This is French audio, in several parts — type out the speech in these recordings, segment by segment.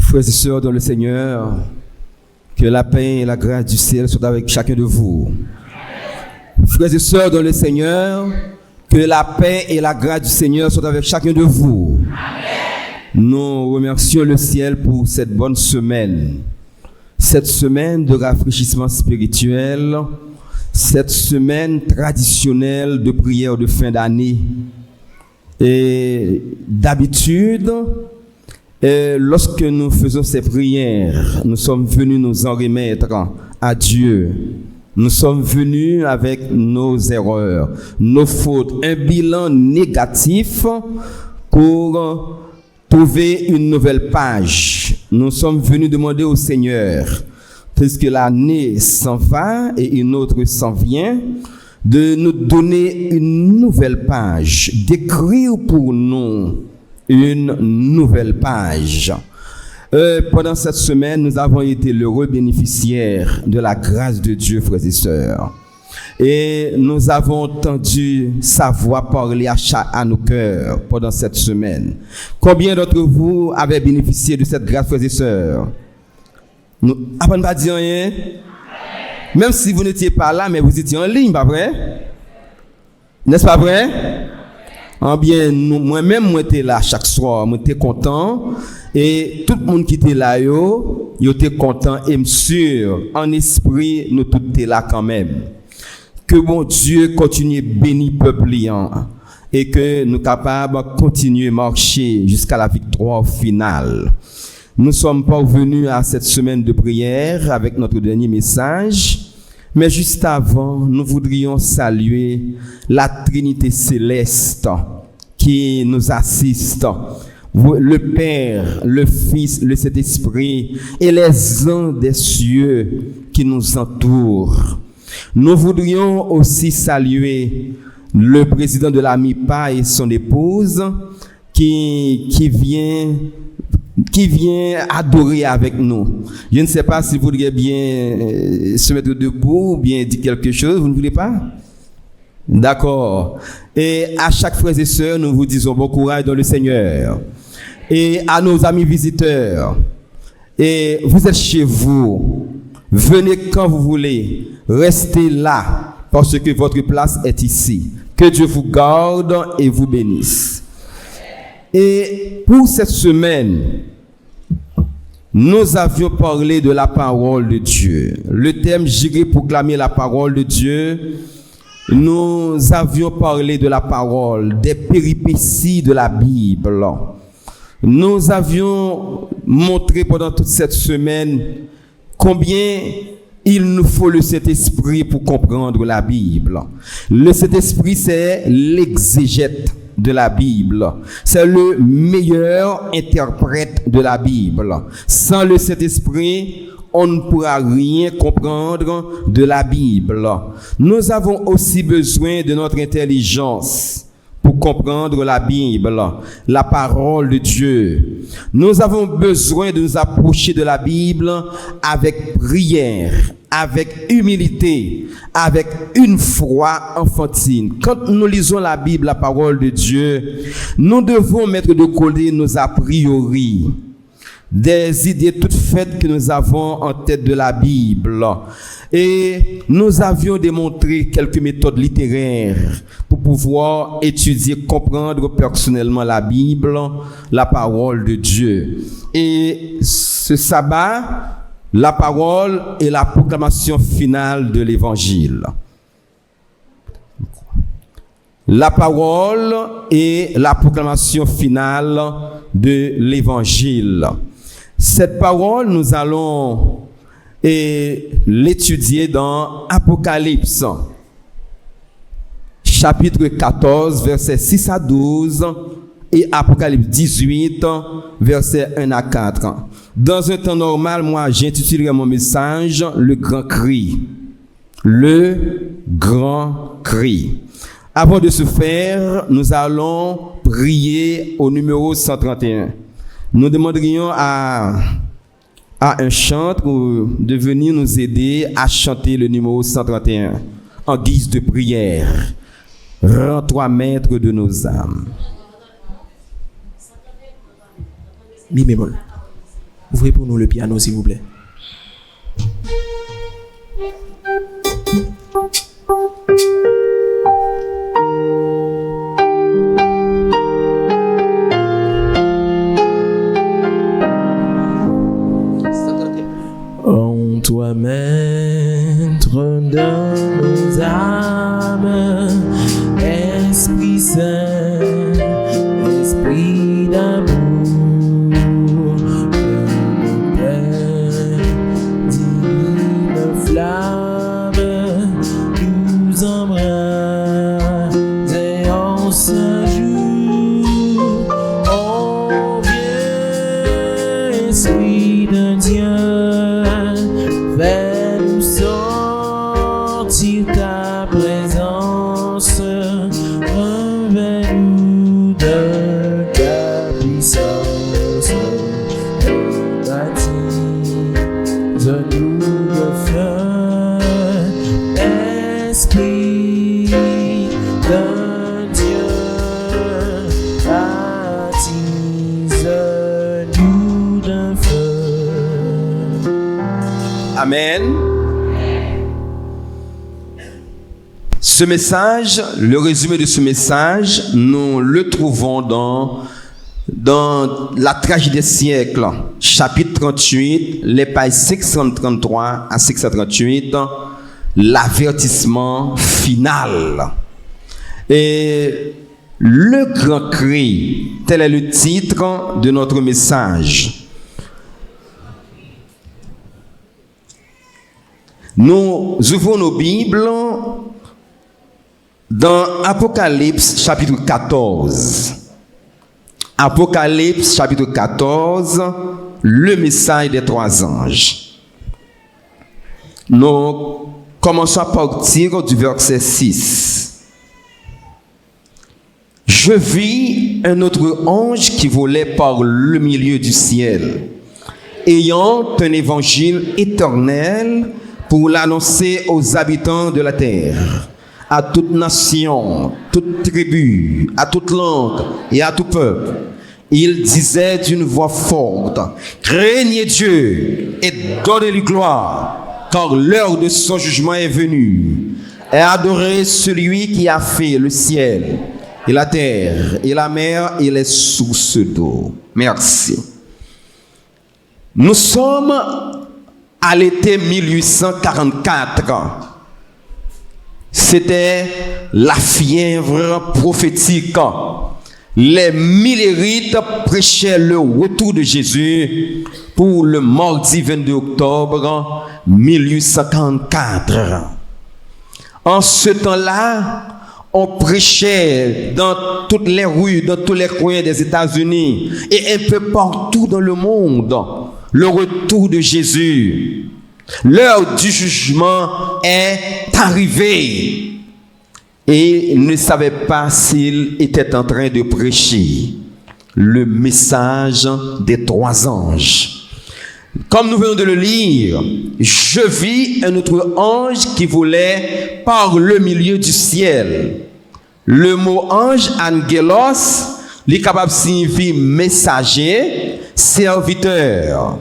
Frères et sœurs dans le Seigneur, que la paix et la grâce du ciel soient avec chacun de vous. Frères et sœurs dans le Seigneur, que la paix et la grâce du Seigneur soient avec chacun de vous. Nous remercions le ciel pour cette bonne semaine. Cette semaine de rafraîchissement spirituel, cette semaine traditionnelle de prière de fin d'année. Et d'habitude, lorsque nous faisons ces prières, nous sommes venus nous en remettre à Dieu. Nous sommes venus avec nos erreurs, nos fautes, un bilan négatif pour trouver une nouvelle page. Nous sommes venus demander au Seigneur, puisque l'année s'en va et une autre s'en vient, de nous donner une nouvelle page, d'écrire pour nous une nouvelle page. Pendant cette semaine, nous avons été l'heureux bénéficiaire de la grâce de Dieu, frères et sœurs. Et nous avons entendu sa voix parler à nos cœurs pendant cette semaine. Combien d'entre vous avez bénéficié de cette grâce, frères et sœurs? Nous n'avons pas dit rien. Même si vous n'étiez pas là, mais vous étiez en ligne, pas vrai? N'est-ce pas vrai? En bien, moi-même, moi j'étais là chaque soir, moi j'étais content. Et tout le monde qui était là, yo était content et sûr, en esprit, nous tous étions là quand même. Que bon Dieu continue à bénir le peuple et que nous sommes capables de continuer à marcher jusqu'à la victoire finale. Nous sommes parvenus à cette semaine de prière avec notre dernier message. Mais juste avant, nous voudrions saluer la Trinité céleste qui nous assiste. Le Père, le Fils, le Saint-Esprit et les anges des cieux qui nous entourent. Nous voudrions aussi saluer le président de la MIPA et son épouse qui vient adorer avec nous. Je ne sais pas si vous voudriez bien se mettre debout ou bien dire quelque chose. Vous ne voulez pas? D'accord. Et à chaque frère et sœur, nous vous disons bon courage dans le Seigneur. Et à nos amis visiteurs, et vous êtes chez vous, venez quand vous voulez, restez là, parce que votre place est ici. Que Dieu vous garde et vous bénisse. Et pour cette semaine, nous avions parlé de la parole de Dieu. Le thème « J'irai proclamer la parole de Dieu ». Nous avions parlé de la parole, des péripéties de la Bible. Nous avions montré pendant toute cette semaine combien il nous faut le Saint-Esprit pour comprendre la Bible. Le Saint-Esprit, c'est l'exégète de la Bible. C'est le meilleur interprète de la Bible. Sans le Saint-Esprit, on ne pourra rien comprendre de la Bible. Nous avons aussi besoin de notre intelligence pour comprendre la Bible, la parole de Dieu. Nous avons besoin de nous approcher de la Bible avec prière, avec humilité, avec une foi enfantine. Quand nous lisons la Bible, la parole de Dieu, nous devons mettre de côté nos a priori, des idées toutes faites que nous avons en tête de la Bible. Et nous avions démontré quelques méthodes littéraires pour pouvoir étudier, comprendre personnellement la Bible, la parole de Dieu. Et ce sabbat, la parole est la proclamation finale de l'évangile. La parole est la proclamation finale de l'évangile. Cette parole, nous allons l'étudier dans Apocalypse, chapitre 14, versets 6 à 12, et Apocalypse 18, versets 1 à 4. Dans un temps normal, moi, j'intitulerai mon message « Le grand cri ». Le grand cri. Avant de ce faire, nous allons prier au numéro 131. Nous demanderions à un chantre de venir nous aider à chanter le numéro 131 en guise de prière. Rends-toi maître de nos âmes. Mi bémol. Ouvrez pour nous le piano, s'il vous plaît. En toi, maître de nos âmes, Esprit Saint, Esprit d'amour, flamme nous embrase et en ce jour on vient, Esprit de Dieu, fais-nous sentir ta présence, revêt-nous de ta puissance, baptise-nous de feu, Esprit de Dieu, baptise-nous de feu. Amen. Ce message, le résumé de ce message, nous le trouvons dans la tragédie des siècles, chapitre 38, les pages 633 à 638, l'avertissement final. Et le grand cri, tel est le titre de notre message. Nous ouvrons nos Bibles dans Apocalypse chapitre 14. Apocalypse chapitre 14, le message des trois anges. Nous commençons à partir du verset 6. Je vis un autre ange qui volait par le milieu du ciel, ayant un évangile éternel pour l'annoncer aux habitants de la terre, à toute nation, toute tribu, à toute langue et à tout peuple. Il disait d'une voix forte, « Craignez Dieu et donnez-lui gloire, car l'heure de son jugement est venue. Et adorez celui qui a fait le ciel et la terre et la mer et les sources d'eau. » Merci. Nous sommes à l'été 1844. C'était la fièvre prophétique. Les millérites prêchaient le retour de Jésus pour le mardi 22 octobre 1844. En ce temps-là, on prêchait dans toutes les rues, dans tous les coins des États-Unis et un peu partout dans le monde le retour de Jésus. L'heure du jugement est arrivée. Et il ne savait pas s'il était en train de prêcher le message des trois anges. Comme nous venons de le lire, je vis un autre ange qui volait par le milieu du ciel. Le mot ange, angelos, est capable de signifier messager, serviteur.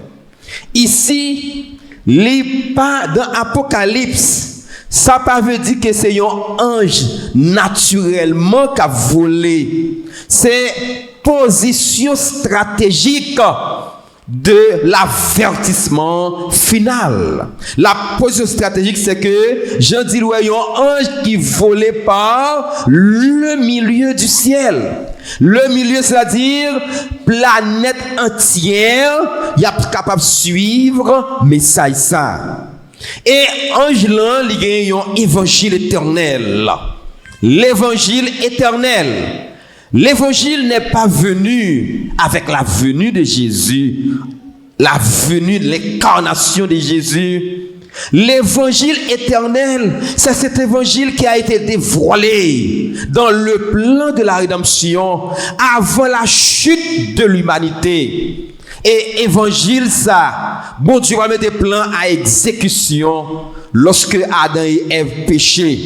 Ici, il pas dans Apocalypse. Ça ne veut pas dire que c'est un ange naturellement qui a volé. C'est position stratégique de l'avertissement final. La position stratégique, c'est que Jean dit ouais, il y a un ange qui volait par le milieu du ciel. Le milieu, c'est-à-dire planète entière, il est capable de suivre message ça. Et ange là, il y a un évangile éternel. L'évangile éternel. L'évangile n'est pas venu avec la venue de Jésus, la venue de l'incarnation de Jésus. L'évangile éternel, c'est cet évangile qui a été dévoilé dans le plan de la rédemption avant la chute de l'humanité. Et évangile ça, bon Dieu va mettre des plans à exécution lorsque Adam et Ève péchaient.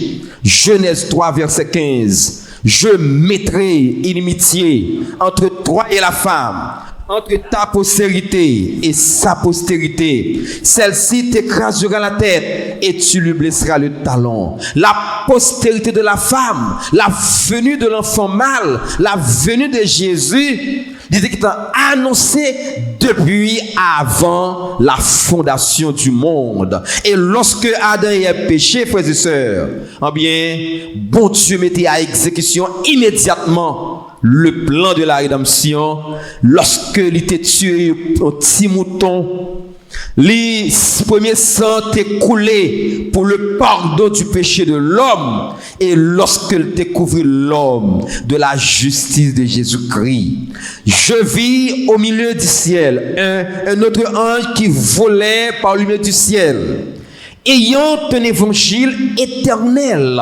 Genèse 3 verset 15. Je mettrai inimitié entre toi et la femme, entre ta postérité et sa postérité. Celle-ci t'écrasera la tête et tu lui blesseras le talon. La postérité de la femme, la venue de l'enfant mâle, la venue de Jésus, disait qu'il t'a annoncé depuis avant la fondation du monde. Et lorsque Adam a péché, frères et sœurs, eh bien, bon Dieu mettait à exécution immédiatement le plan de la rédemption lorsque il était tué un petit mouton. Les premiers sang t'est coulé pour le pardon du péché de l'homme. Et lorsqu'il découvrit l'homme de la justice de Jésus-Christ, je vis au milieu du ciel un autre ange qui volait par le milieu du ciel, ayant un évangile éternel.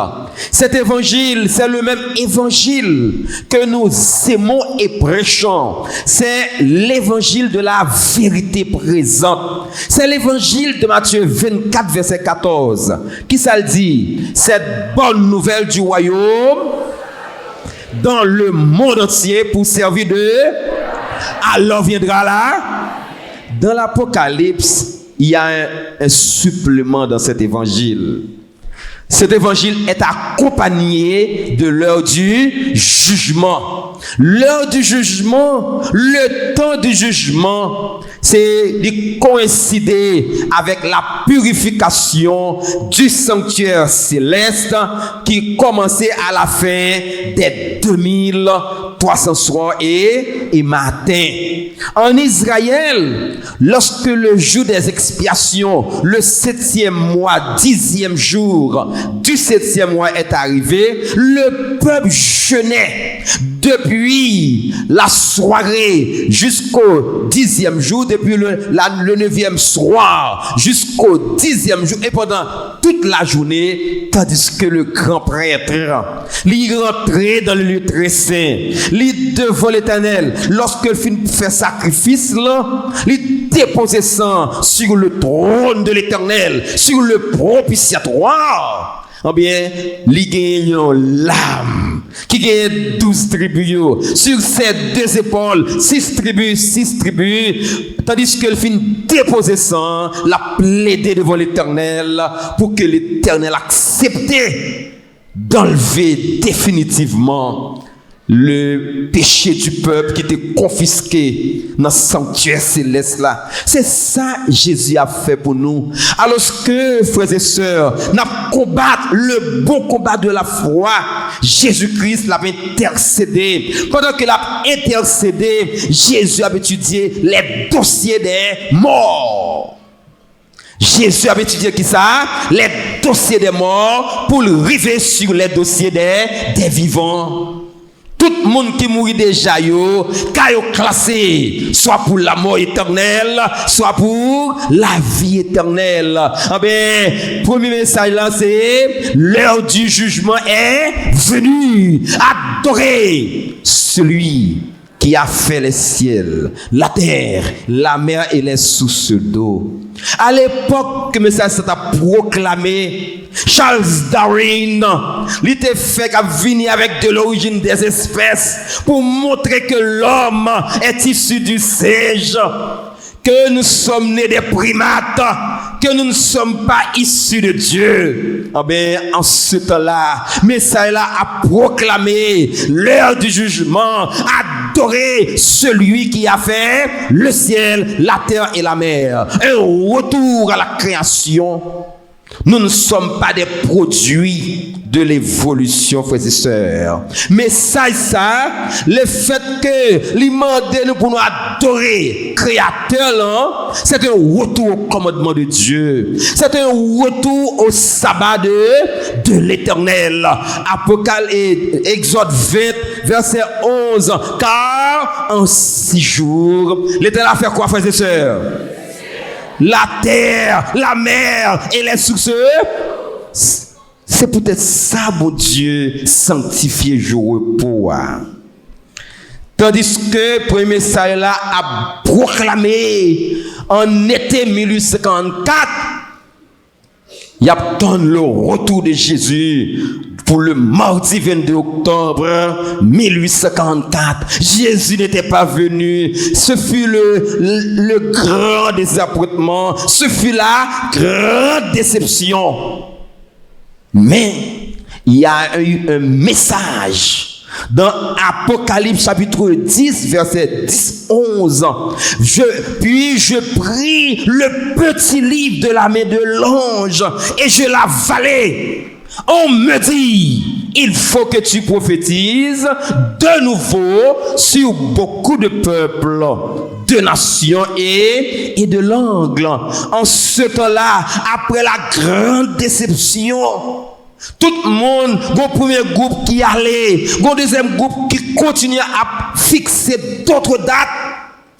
Cet évangile, c'est le même évangile que nous aimons et prêchons. C'est l'évangile de la vérité présente. C'est l'évangile de Matthieu 24, verset 14. Qui ça le dit? Cette bonne nouvelle du royaume dans le monde entier pour servir de... Alors viendra là, dans l'Apocalypse, il y a un supplément dans cet évangile. Cet évangile est accompagné de l'heure du jugement. L'heure du jugement, le temps du jugement, c'est de coïncider avec la purification du sanctuaire céleste qui commençait à la fin des 2300 soirs et matins. En Israël, lorsque le jour des expiations, le 7e mois, 10e jour du 7e mois est arrivé, le peuple jeûnait depuis la soirée jusqu'au 10e jour, depuis le 9e soir jusqu'au 10e jour, et pendant toute la journée, tandis que le grand prêtre, il rentrait dans le lieu très saint, il devant l'Éternel, lorsqu'il finit de faire sacrifice, là, il déposait sang sur le trône de l'Éternel, sur le propitiatoire. Eh bien, il gagne une lame qui gagne 12 tribus. Sur ces deux épaules, 6 tribus, tandis qu'elle finit déposer sang, la plaider devant l'Éternel pour que l'Éternel accepte d'enlever définitivement le péché du peuple qui était confisqué dans le sanctuaire céleste là. C'est ça Jésus a fait pour nous. Alors que, frères et sœurs, nous combattre le bon combat de la foi, Jésus-Christ l'a intercédé. Pendant qu'il a intercédé, Jésus a étudié les dossiers des morts. Jésus a étudié qui ça? Les dossiers des morts pour arriver sur les dossiers des vivants. Tout le monde qui mourit déjà, classé, soit pour la mort éternelle, soit pour la vie éternelle. Ah ben, premier message là, c'est l'heure du jugement est venue. Adorez celui qui a fait les ciels, la terre, la mer et les sources d'eau. À l'époque que message s'est proclamé, Charles Darwin, il était fait qu'à venir avec de l'origine des espèces pour montrer que l'homme est issu du singe, que nous sommes nés des primates, que nous ne sommes pas issus de Dieu. Ah ben, en ce temps-là, message là a proclamé l'heure du jugement, adorer celui qui a fait le ciel, la terre et la mer. Un retour à la création. Nous ne sommes pas des produits de l'évolution, frères et sœurs. Mais ça, le fait que l'imandé nous pour nous adorer Créateur, c'est un retour au commandement de Dieu. C'est un retour au sabbat de l'Éternel. Apocalypse, Exode 20, verset 11. Car en 6 jours, l'Éternel a fait quoi, frères et sœurs? La terre, la mer et les sources. C'est peut-être ça, mon Dieu, sanctifié jour repos. Tandis que le premier message là a proclamé en été 1854, il y a tant le retour de Jésus pour le mardi 22 octobre 1844. Jésus n'était pas venu. Ce fut le grand désappointement. Ce fut la grande déception. Mais il y a eu un message dans Apocalypse chapitre 10, verset 10-11. Puis je pris le petit livre de la main de l'ange et je l'avalai. On me dit, il faut que tu prophétises de nouveau sur beaucoup de peuples, de nations et de langues. En ce temps-là, après la grande déception, tout le monde, le premier groupe qui allait, le deuxième groupe qui continuait à fixer d'autres dates.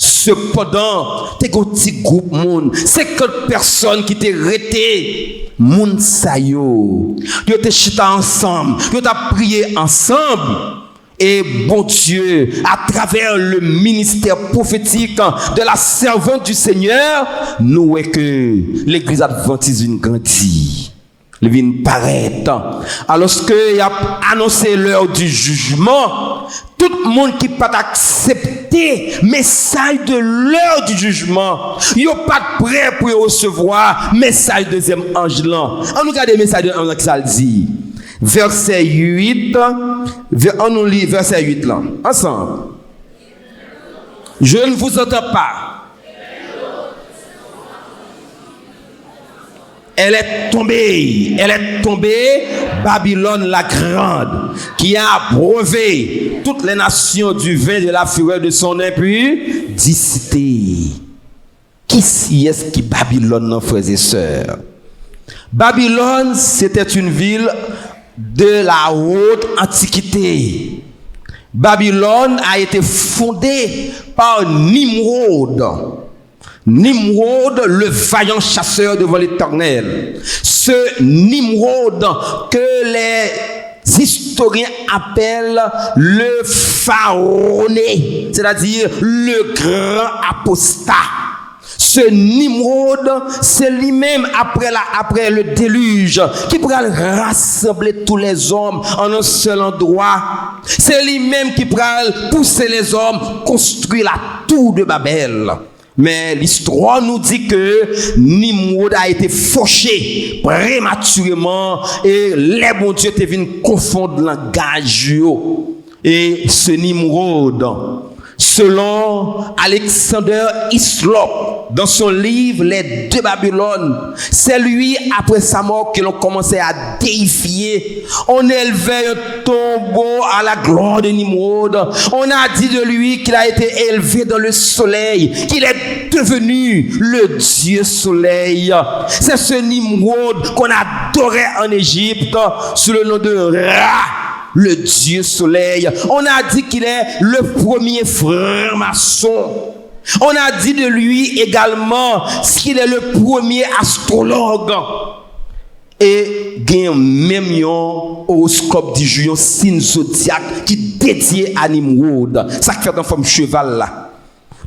Cependant, t'es un petit groupe monde, 50 personnes qui étaient restées. Moun sayo, yo te chita ensemble, yo ta prié ensemble. Et bon Dieu, à travers le ministère prophétique de la servante du Seigneur, nous voyons que l'église adventiste vient grandir. Il vient paraître. Alors qu'il a annoncé l'heure du jugement, tout le monde qui pas accepté le message de l'heure du jugement, il n'est pas prêt pour recevoir le message de deuxième ange là. On nous regarde le message de l'ange qui ça dit. Verset 8, on nous lit verset 8 là, ensemble. Je ne vous entends pas. Elle est tombée, Babylone la grande, qui a abreuvé toutes les nations du vin de la fureur de son impudicité. Qui est-ce qui Babylone, nos frères et sœurs? Babylone, c'était une ville de la haute antiquité. Babylone a été fondée par Nimrod. Nimrod, le vaillant chasseur devant l'Éternel. Ce Nimrod que les historiens appellent le pharaoné, c'est-à-dire le grand apostat. Ce Nimrod, c'est lui-même après le déluge qui pourra rassembler tous les hommes en un seul endroit. C'est lui-même qui pourra pousser les hommes construire la tour de Babel. Mais l'histoire nous dit que Nimrod a été fauché prématurément et les bons dieux te viennent confondre le langage. Et ce Nimrod, selon Alexander Hislop, dans son livre Les Deux Babylones, c'est lui, après sa mort, que l'on commençait à déifier. On élevait un tombeau à la gloire de Nimrod. On a dit de lui qu'il a été élevé dans le soleil, qu'il est devenu le Dieu soleil. C'est ce Nimrod qu'on adorait en Égypte sous le nom de Ra, le Dieu soleil. On a dit qu'il est le premier frère maçon. On a dit de lui également qu'il est le premier astrologue. Et il y a même un horoscope du jour, un signe zodiaque qui est dédié à Nimrod. Ça fait en forme cheval là.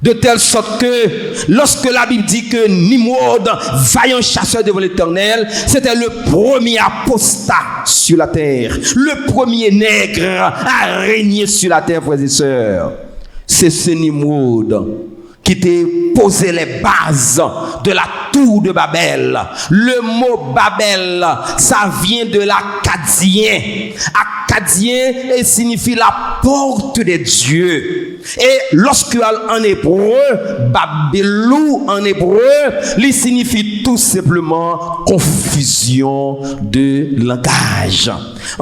De telle sorte que lorsque la Bible dit que Nimrod, vaillant chasseur devant l'Éternel, c'était le premier apostat sur la terre, le premier nègre à régner sur la terre, frères et sœurs. C'est ce Nimrod qui t'a posé les bases de la tour de Babel. Le mot Babel, ça vient de l'acadien. Acadien signifie la porte des dieux. Et lorsque en hébreu, Babelou en hébreu, il signifie tout simplement confusion de langage.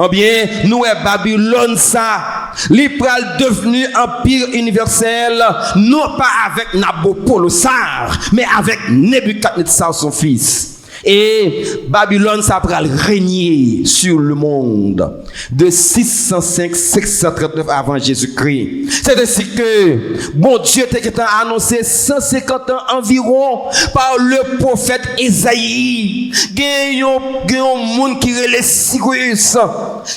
Eh bien, nous est Babylone ça, l'Ipral devenu empire universel, non pas avec Nabopolassar, mais avec Nebuchadnezzar son fils. Et Babylone ça va régner sur le monde de 605-639 avant Jésus-Christ. C'est ainsi que bon Dieu t'a annoncé 150 ans environ par le prophète Ésaïe. Il y a un monde qui est le Cyrus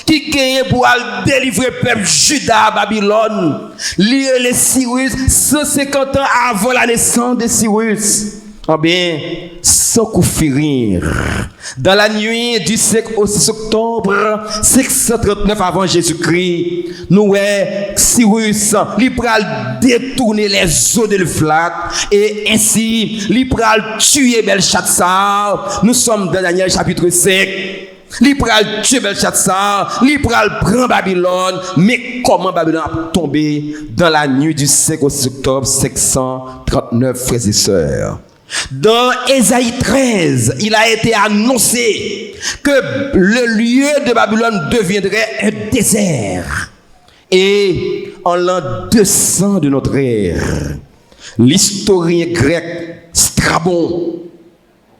qui gagne pour délivrer le peuple Juda à Babylone. Lire les Cyrus 150 ans avant la naissance de Cyrus. Eh bien, sans coup finir, dans la nuit du 5 au 6 octobre 539 avant Jésus-Christ, nous Cyrus, il pral détourner les eaux de l'Euphrate et ainsi, il pral tuer Belshazzar. Nous sommes dans Daniel chapitre 5. Il pral tuer Belshazzar, il pral prendre Babylone. Mais comment Babylone a tombé dans la nuit du 5 au 6 octobre 539, frères et sœurs? Dans Ésaïe 13, il a été annoncé que le lieu de Babylone deviendrait un désert. Et en l'an 200 de notre ère, l'historien grec Strabon,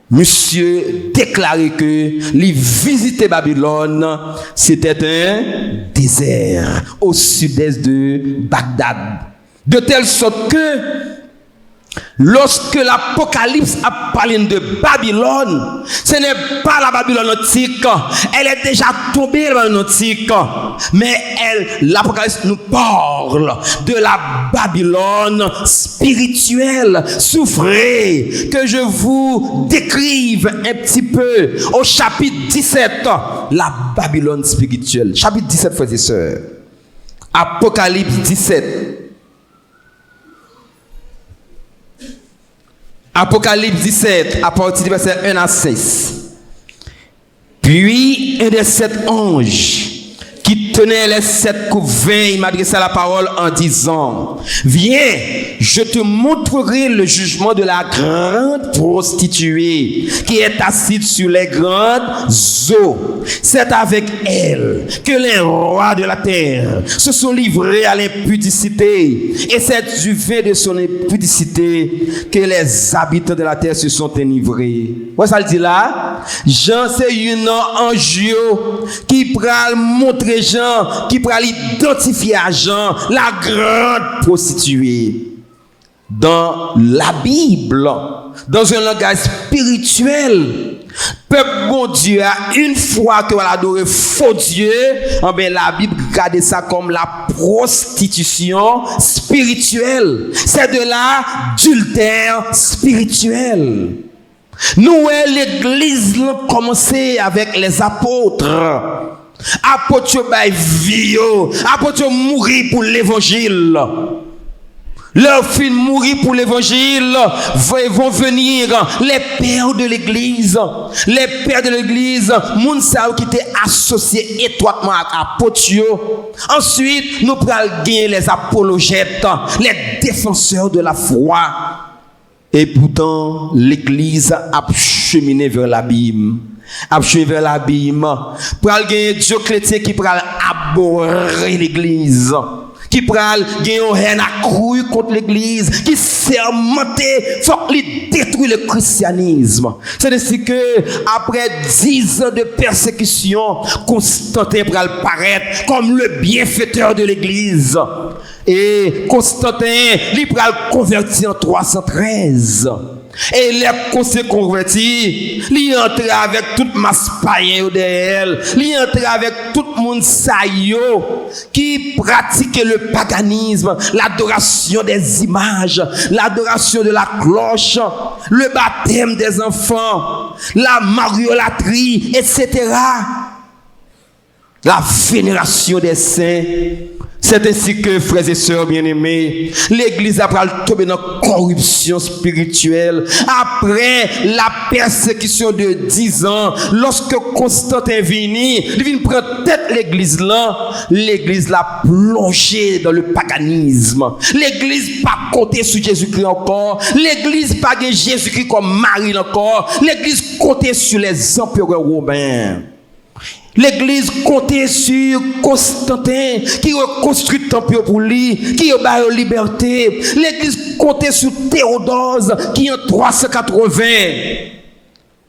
monsieur déclarait que les visiter Babylone, c'était un désert au sud-est de Bagdad. De telle sorte que lorsque l'Apocalypse a parlé de Babylone, ce n'est pas la Babylone antique, elle est déjà tombée dans l'antique, mais l'Apocalypse nous parle de la Babylone spirituelle. Souffrez que je vous décrive un petit peu au chapitre 17, la Babylone spirituelle. Chapitre 17, frères et sœurs. Apocalypse 17. Apocalypse 17, à partir du verset 1 à 6. Puis un des 7 anges qui tenait les 7 coupes vin, il m'adressa la parole en disant: viens, je te montrerai le jugement de la grande prostituée qui est assise sur les grandes eaux. C'est avec elle que les rois de la terre se sont livrés à l'impudicité, et c'est du vin de son impudicité que les habitants de la terre se sont enivrés. Vous ça le dit là? Jean, c'est une ange qui pral montrer Jean, qui pral identifier à Jean la grande prostituée. Dans la Bible, dans un langage spirituel, peuple bon Dieu a une fois que va adorer faux Dieu, la Bible regarde ça comme la prostitution spirituelle. C'est de l'adultère spirituel. Nous, l'église a commencé avec les apôtres. Apôtres bay vie, apôtres mourir pour l'évangile. Leur fin mourir pour l'évangile, vont venir les pères de l'église. Les pères de l'église, moun sa qui étaient associés étroitement à apôtres. Ensuite, nous prenons les apologètes, les défenseurs de la foi. Et pourtant, l'église a cheminé vers l'abîme. A cheminé vers l'abîme. Pral gagner Dieu chrétien qui pral abhorrer l'église. Qui pral gagner une haine accrue contre l'église. Qui sermenté, faut qu'il détruit le christianisme. C'est ainsi que, après 10 ans de persécution, Constantin pral paraître comme le bienfaiteur de l'église. Et Constantin, il pral converti en 313. Et les conseils convertis, il entre avec toute masse païenne derrière, il entre avec tout le monde saillot qui pratiquait le paganisme, l'adoration des images, l'adoration de la cloche, le baptême des enfants, la mariolâtrie, etc. La vénération des saints. C'est ainsi que, frères et sœurs bien-aimés, l'église a tombé dans la corruption spirituelle. Après la persécution de 10 ans, lorsque Constantin est venu, il vient prendre tête l'église l'a plongé dans le paganisme. L'église pas compté sur Jésus-Christ encore. L'église pas de Jésus-Christ comme Marie encore. L'église comptait sur les empereurs romains. L'église comptait sur Constantin qui reconstruit le temple pour lui, qui a la liberté. L'église comptait sur Théodose qui en 380.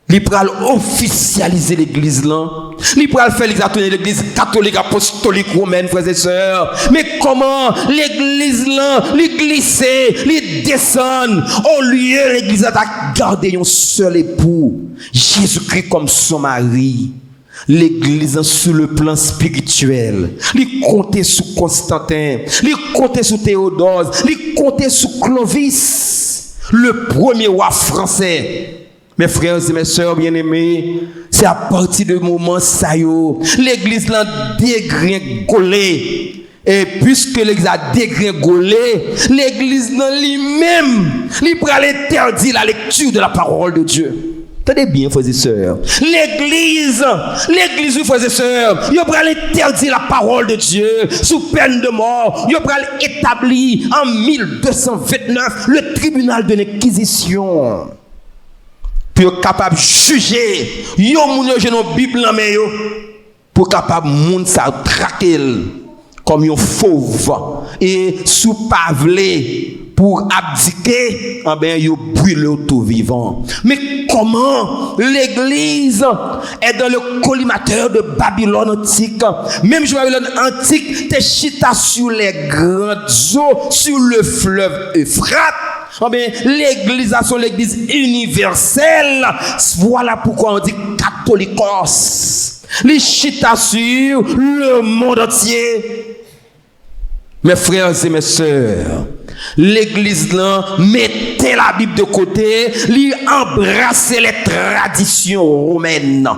Il pral officialiser l'église là. Il pral faire l'église catholique apostolique romaine, frères et sœurs. Mais comment l'église là, il glisser, il descend. Au lieu l'église a gardé un seul époux, Jésus-Christ comme son mari. L'église sur le plan spirituel, il comptait sur Constantin, il comptait sur Théodose, il comptait sur Clovis. Le premier roi français. Mes frères et mes sœurs bien-aimés, c'est à partir de moment ça yo, l'église l'a dégringolé. Et puisque l'église a dégringolé, l'église dans lui-même, il pourra interdire la lecture de la parole de Dieu. Tenez bien, frères et sœurs. L'église, frères et sœurs, il pourra interdire la parole de Dieu sous peine de mort. Il pourra établir en 1229 le tribunal de l'inquisition. Pour capable de juger, yo moun yo genou Bible nan men yo, pour capable moun sa traquer comme un fauve et sous pavelé pour abdiquer, eh ben yo brûle tout vivant. Mais comment l'église est dans le collimateur de Babylone antique? Même Babylone antique te chita sur les grandes eaux, sur le fleuve Euphrate. Oh bien, l'église a son l'église universelle. Voilà pourquoi on dit catholicos. Les chita sur le monde entier. Mes frères et mes sœurs, l'église là mettait la Bible de côté, lui embrassait les traditions romaines.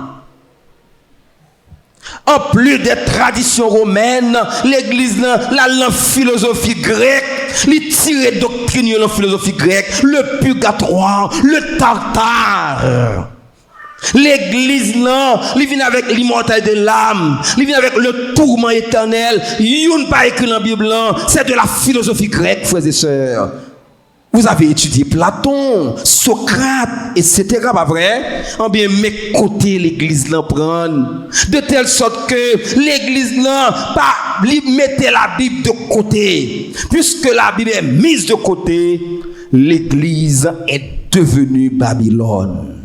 En plus des traditions romaines, l'église là, la philosophie grecque, lui tirait doctrine de la philosophie grecque, le purgatoire, le tartare. L'église là, il vient avec l'immortalité de l'âme, il vient avec le tourment éternel. Il n'y a pas écrit dans la Bible, c'est de la philosophie grecque, frères et sœurs. Vous avez étudié Platon, Socrate, etc. Pas vrai? En bien, mais côté l'église là prendre, de telle sorte que l'église là, pas mettez la Bible de côté. Puisque la Bible est mise de côté, l'église est devenue Babylone.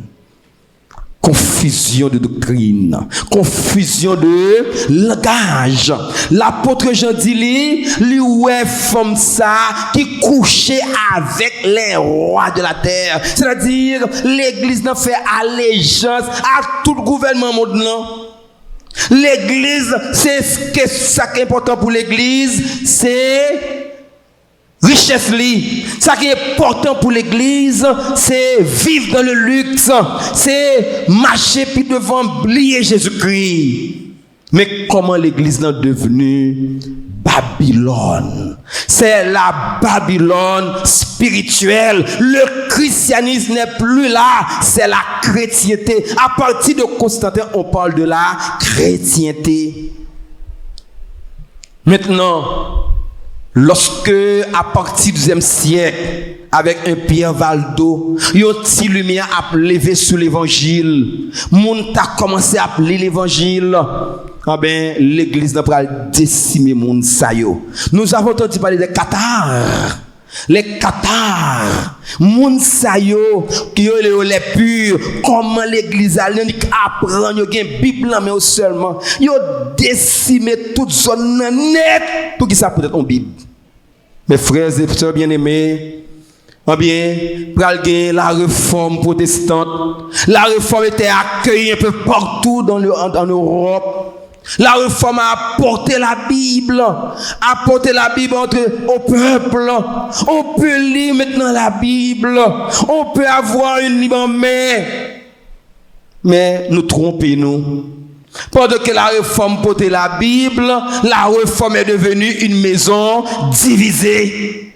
Confusion de doctrine, confusion de langage. L'apôtre Jean dit lui ouais femme ça qui couchait avec les rois de la terre. C'est-à-dire l'église n'a fait allégeance à tout le gouvernement mondial. L'église, c'est ça qui est important pour l'église, c'est richesse li. Ça qui est important pour l'église, c'est vivre dans le luxe, c'est marcher puis devant oublier Jésus-Christ. Mais comment l'église est devenue Babylone? C'est la Babylone spirituelle. Le christianisme n'est plus là, c'est la chrétienté. À partir de Constantin, on parle de la chrétienté. Maintenant, lorsque, à partir du XIe siècle, avec un Pierre Valdo, yon ti lumière a levé sur l'évangile, moun ta commencé à lire l'évangile, ah ben, l'église n'a pas décimé moun sa yo. Nous avons entendu parler des Cathares. Les Cathares, moun sa yo, qui ont les purs, comment l'église a apprend, yo gen Bible mais seulement, yo décimé toute zone net pour qui ça peut être en Bible. Mes frères et sœurs bien-aimés, eh bien, pral gen la réforme protestante. La réforme était accueillie un peu partout en Europe. La réforme a apporté la Bible au peuple. On peut lire maintenant la Bible. On peut avoir une Bible en main. Mais nous trompons-nous. Pendant que la réforme portait la Bible, la réforme est devenue une maison divisée.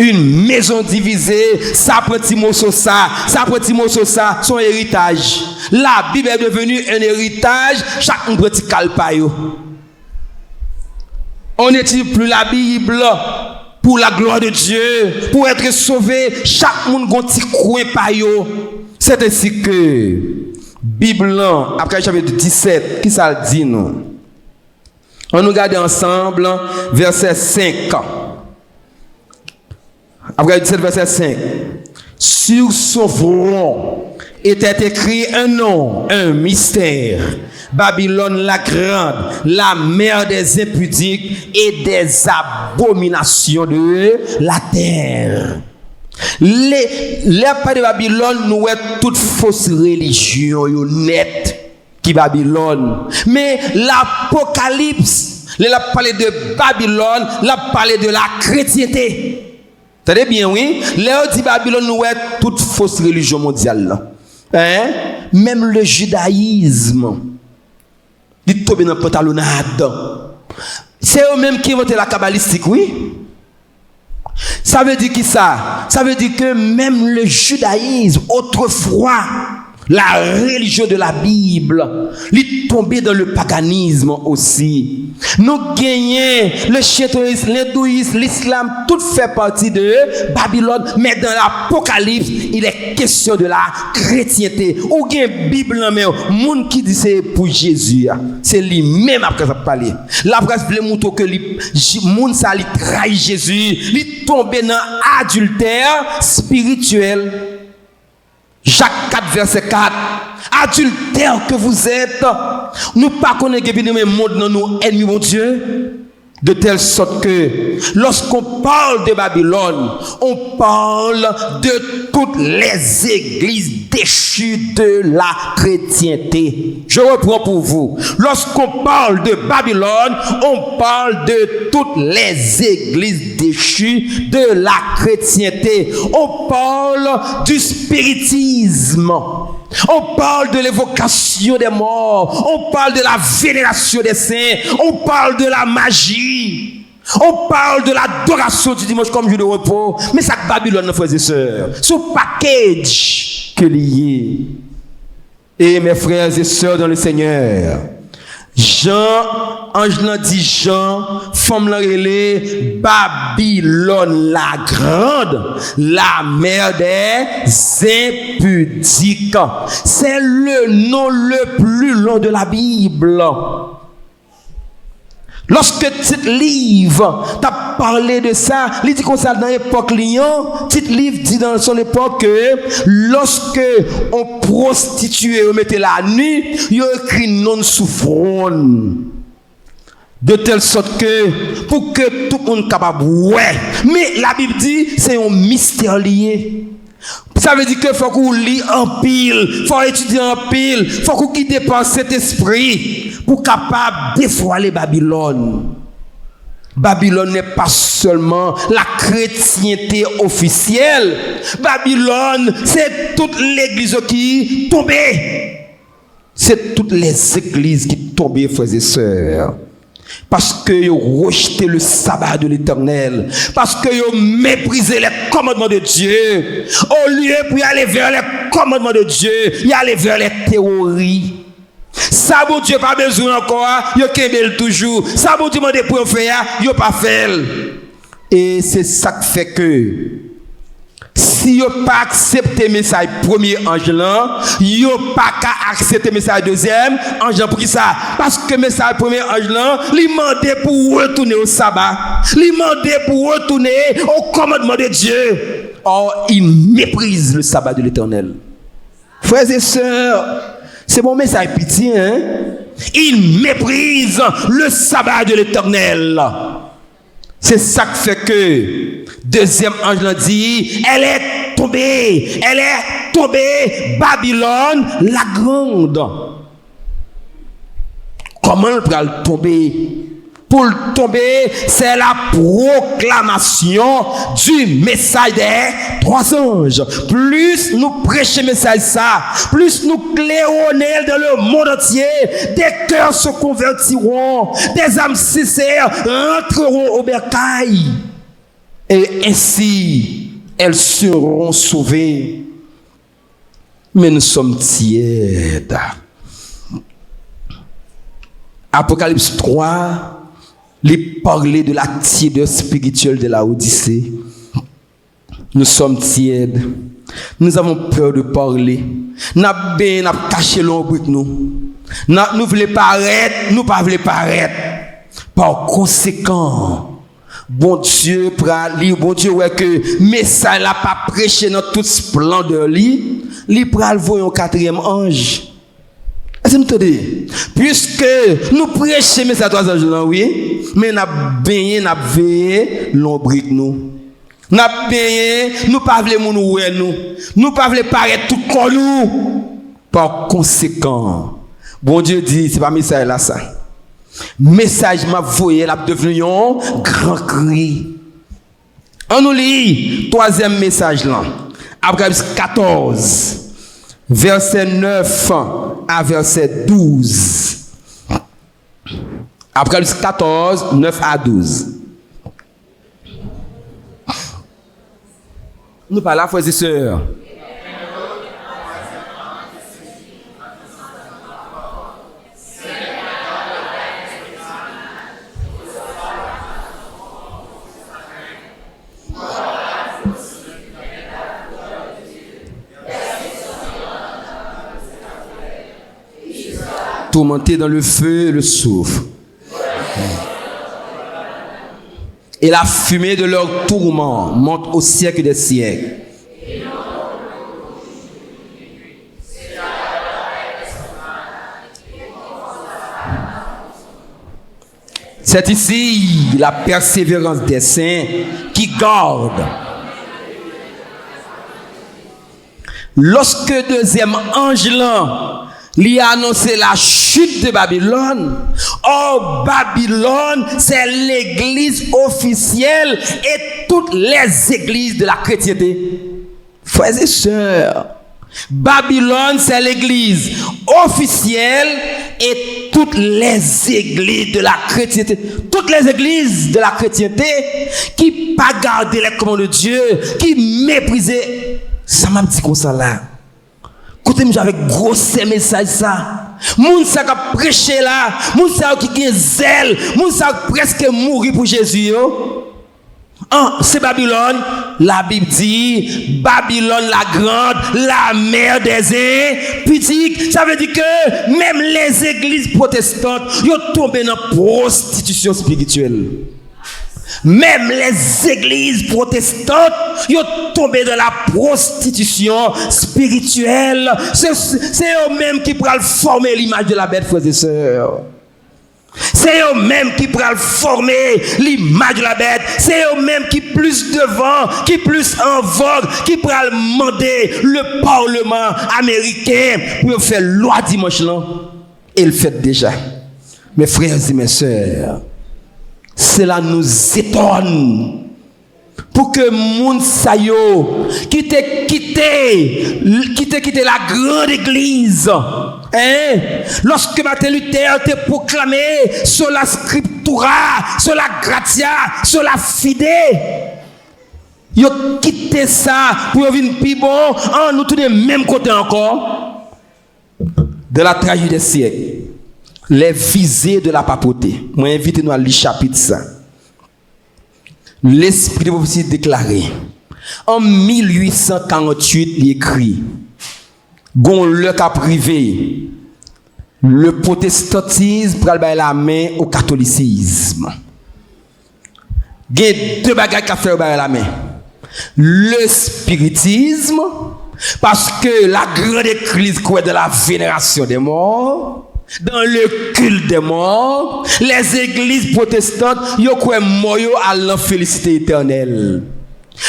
Une maison divisée, ça petit mot sur ça, son héritage. La Bible est devenue un héritage, chaque petit calpayo. On n'étudie plus la Bible pour la gloire de Dieu, pour être sauvé, chaque monde a un petit coin payo. C'est ainsi que Bible, après chapitre 17, qui ça dit nous? On nous regarde ensemble, verset 5. Après 17, verset 5. Sur son front était écrit un nom, un mystère. Babylone la grande, la mère des impudiques et des abominations de la terre. Les pas de Babylone nous est toute fausse religion net qui Babylone. Mais l'Apocalypse, il a parlé de Babylone, il a parlé de la chrétienté. Tenez bien, oui. Là, on dit Babylone, nous est toute fausse religion mondiale. Hein? Même le judaïsme, il tombe dans le pantalonnade. C'est eux-mêmes qui inventent la kabbalistique, oui. Ça veut dire qui ça? Ça veut dire que même le judaïsme, autrefois, la religion de la Bible, il est tombé dans le paganisme aussi. Nous gagnons le shintoïsme, l'hindouisme, l'islam, tout fait partie de Babylone, mais dans l'Apocalypse, il est question de la chrétienté. Ou bien Bible mais monde qui dit c'est pour Jésus, c'est lui-même après ça parler. La presse voulait montrer que monde ça lui trahit Jésus, il est tombé dans adultère spirituel. Jacques 4, verset 4. Adultère que vous êtes. Nous pas connaissons que nous monde dans nos ennemis, mon Dieu. De telle sorte que lorsqu'on parle de Babylone, on parle de toutes les églises déchues de la chrétienté. Je reprends pour vous. Lorsqu'on parle de Babylone, on parle de toutes les églises déchues de la chrétienté. On parle du spiritisme. On parle de l'évocation des morts. On parle de la vénération des saints. On parle de la magie. On parle de l'adoration du dimanche comme jour de repos. Mais ça, Babylone, frères et sœurs, ce package que lié. Et mes frères et sœurs dans le Seigneur, Jean, ange l'a dit Jean, femme l'a relé, Babylone la grande, la mère des impudiques. C'est le nom le plus long de la Bible. Lorsque ce livre t'a parlé de ça, il dit comme ça dans l'époque Lyon, ce livre dit dans son époque que lorsque on prostituait, on mettait la nuit, il écrit non souffrant. De telle sorte que pour que tout le monde capable ouais. Mais la Bible dit c'est un mystère lié. Ça veut dire que faut qu'on lit en pile, faut étudier en pile, faut qu'on dépense cet esprit pour capable dévoiler Babylone. Babylone n'est pas seulement la chrétienté officielle. Babylone, c'est toute l'église qui tombait. C'est toutes les églises qui tombaient, frères et sœurs. Parce qu'ils ont rejeté le sabbat de l'Éternel. Parce qu'ils ont méprisé les commandements de Dieu. Au lieu pour aller vers les commandements de Dieu, ils allaient vers les théories. Ça, bon Dieu, pas besoin encore. Ils ont toujours. Ça, bon Dieu, demandé pour faire, ils n'ont pas fait. Et c'est ça qui fait que si vous n'avez pas accepté le message premier ange là, vous n'avez pas accepté le message deuxième ange pour qui ça? Parce que le message premier ange là, il demandait pour retourner au sabbat. Il demandait pour retourner au commandement de Dieu. Or, il méprise le sabbat de l'Éternel. Frères et sœurs, c'est mon message pitié, hein? Il méprise le sabbat de l'Éternel. C'est ça qui fait que deuxième ange l'a dit, elle est tombée, Babylone la grande. Comment elle peut tomber? Pour tomber, c'est la proclamation du message des trois anges. Plus nous prêchons le message ça, plus nous claironnons dans le monde entier, des cœurs se convertiront, des âmes sincères rentreront au bercail. Et ainsi, elles seront sauvées. Mais nous sommes tièdes. Apocalypse 3, il parlait de la tiédeur spirituelle de la Odyssée. Nous sommes tièdes. Nous avons peur de parler. Nous avons caché l'ombre de nous. Nous voulons paraître, nous ne voulons pas paraître. Par conséquent, bon Dieu, bon Dieu, ouais que message n'a pas prêché dans toute splendeur, il pral voyer un quatrième ange. Est-ce que nous te dit? Puisque nous prêchons message à trois anges, oui, mais nous avons baigné, nous avons veillé l'ombre de nous. Nous avons baigné, nous ne voulons pas nous, nous ne voulons pas paraître tout comme nous. Par conséquent, bon Dieu dit, c'est pas message là ça. Message m'a voyé, l'a devenu un grand cri. On nous lit troisième message là. Apocalypse 14, verset 9 à verset 12. Apocalypse 14, 9 à 12. Nous parlons, frères et sœurs. Tourmentés dans le feu et le soufre. Et la fumée de leur tourment monte au siècle des siècles. C'est ici la persévérance des saints qui gardent. Lorsque deuxième ange là, lui a annoncé la chute de Babylone. Oh, Babylone, c'est l'église officielle et toutes les églises de la chrétienté. Frères et sœurs, Babylone, c'est l'église officielle et toutes les églises de la chrétienté. Toutes les églises de la chrétienté qui pas garder les commandements de Dieu, qui méprisaient. Ça m'a dit comme ça là. Écoutez-moi avec gros ces messages ça. Moun sa qui prêché là, moun sa qui a zèle, moun sa presque mourir pour Jésus yo. C'est Babylone. La Bible dit Babylone la grande, la mère des impudiques. Ça veut dire que même les églises protestantes yo tombé dans prostitution spirituelle. Même les églises protestantes, ils sont tombés dans la prostitution spirituelle. C'est eux-mêmes qui pourraient former l'image de la bête, frères et sœurs. C'est eux-mêmes qui pourraient former l'image de la bête. C'est eux-mêmes qui plus devant, qui plus en vogue, qui pourraient demander le Parlement américain pour faire loi dimanche là. Et le fait déjà. Mes frères et mes sœurs, cela nous étonne pour que moun sayo qui t'ait quitté la grande église, lorsque Martin Luther t'a proclamé sur la scriptura, sur la gratia, sur la fide, yo quitté ça pour venir plus bon, nous tous les mêmes côté encore de la tragédie des siècles. Les visées de la papauté. Moi, invitez-nous à lire chapitre ça. L'esprit de prophétie déclaré. En 1848, il écrit gon le cas privé. Le protestantisme prend la main au catholicisme. Il y a deux bagages qui fait la main. Le spiritisme, parce que la grande église croit de la vénération des morts. Dans le culte des morts, les églises protestantes, yo croient mort à la félicité éternelle.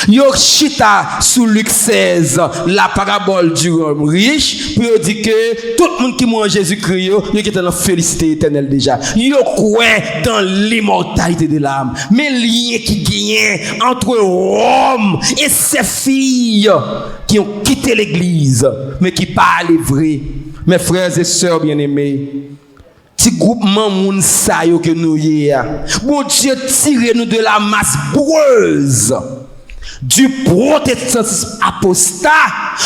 Yo chita sous Luc 16, la parabole du homme riche, pour dire que tout le monde qui mourut en Jésus-Christ, yo est dans la félicité éternelle déjà. Yo croient dans l'immortalité de l'âme. Mais lien qui gagne entre Rome et ses filles qui ont quitté l'église, mais qui parlent vrai. Mes frères et sœurs bien-aimés, petit groupement moun sa yo que nous y a. Bon Dieu tire nous de la masse boueuse du protestantisme apostat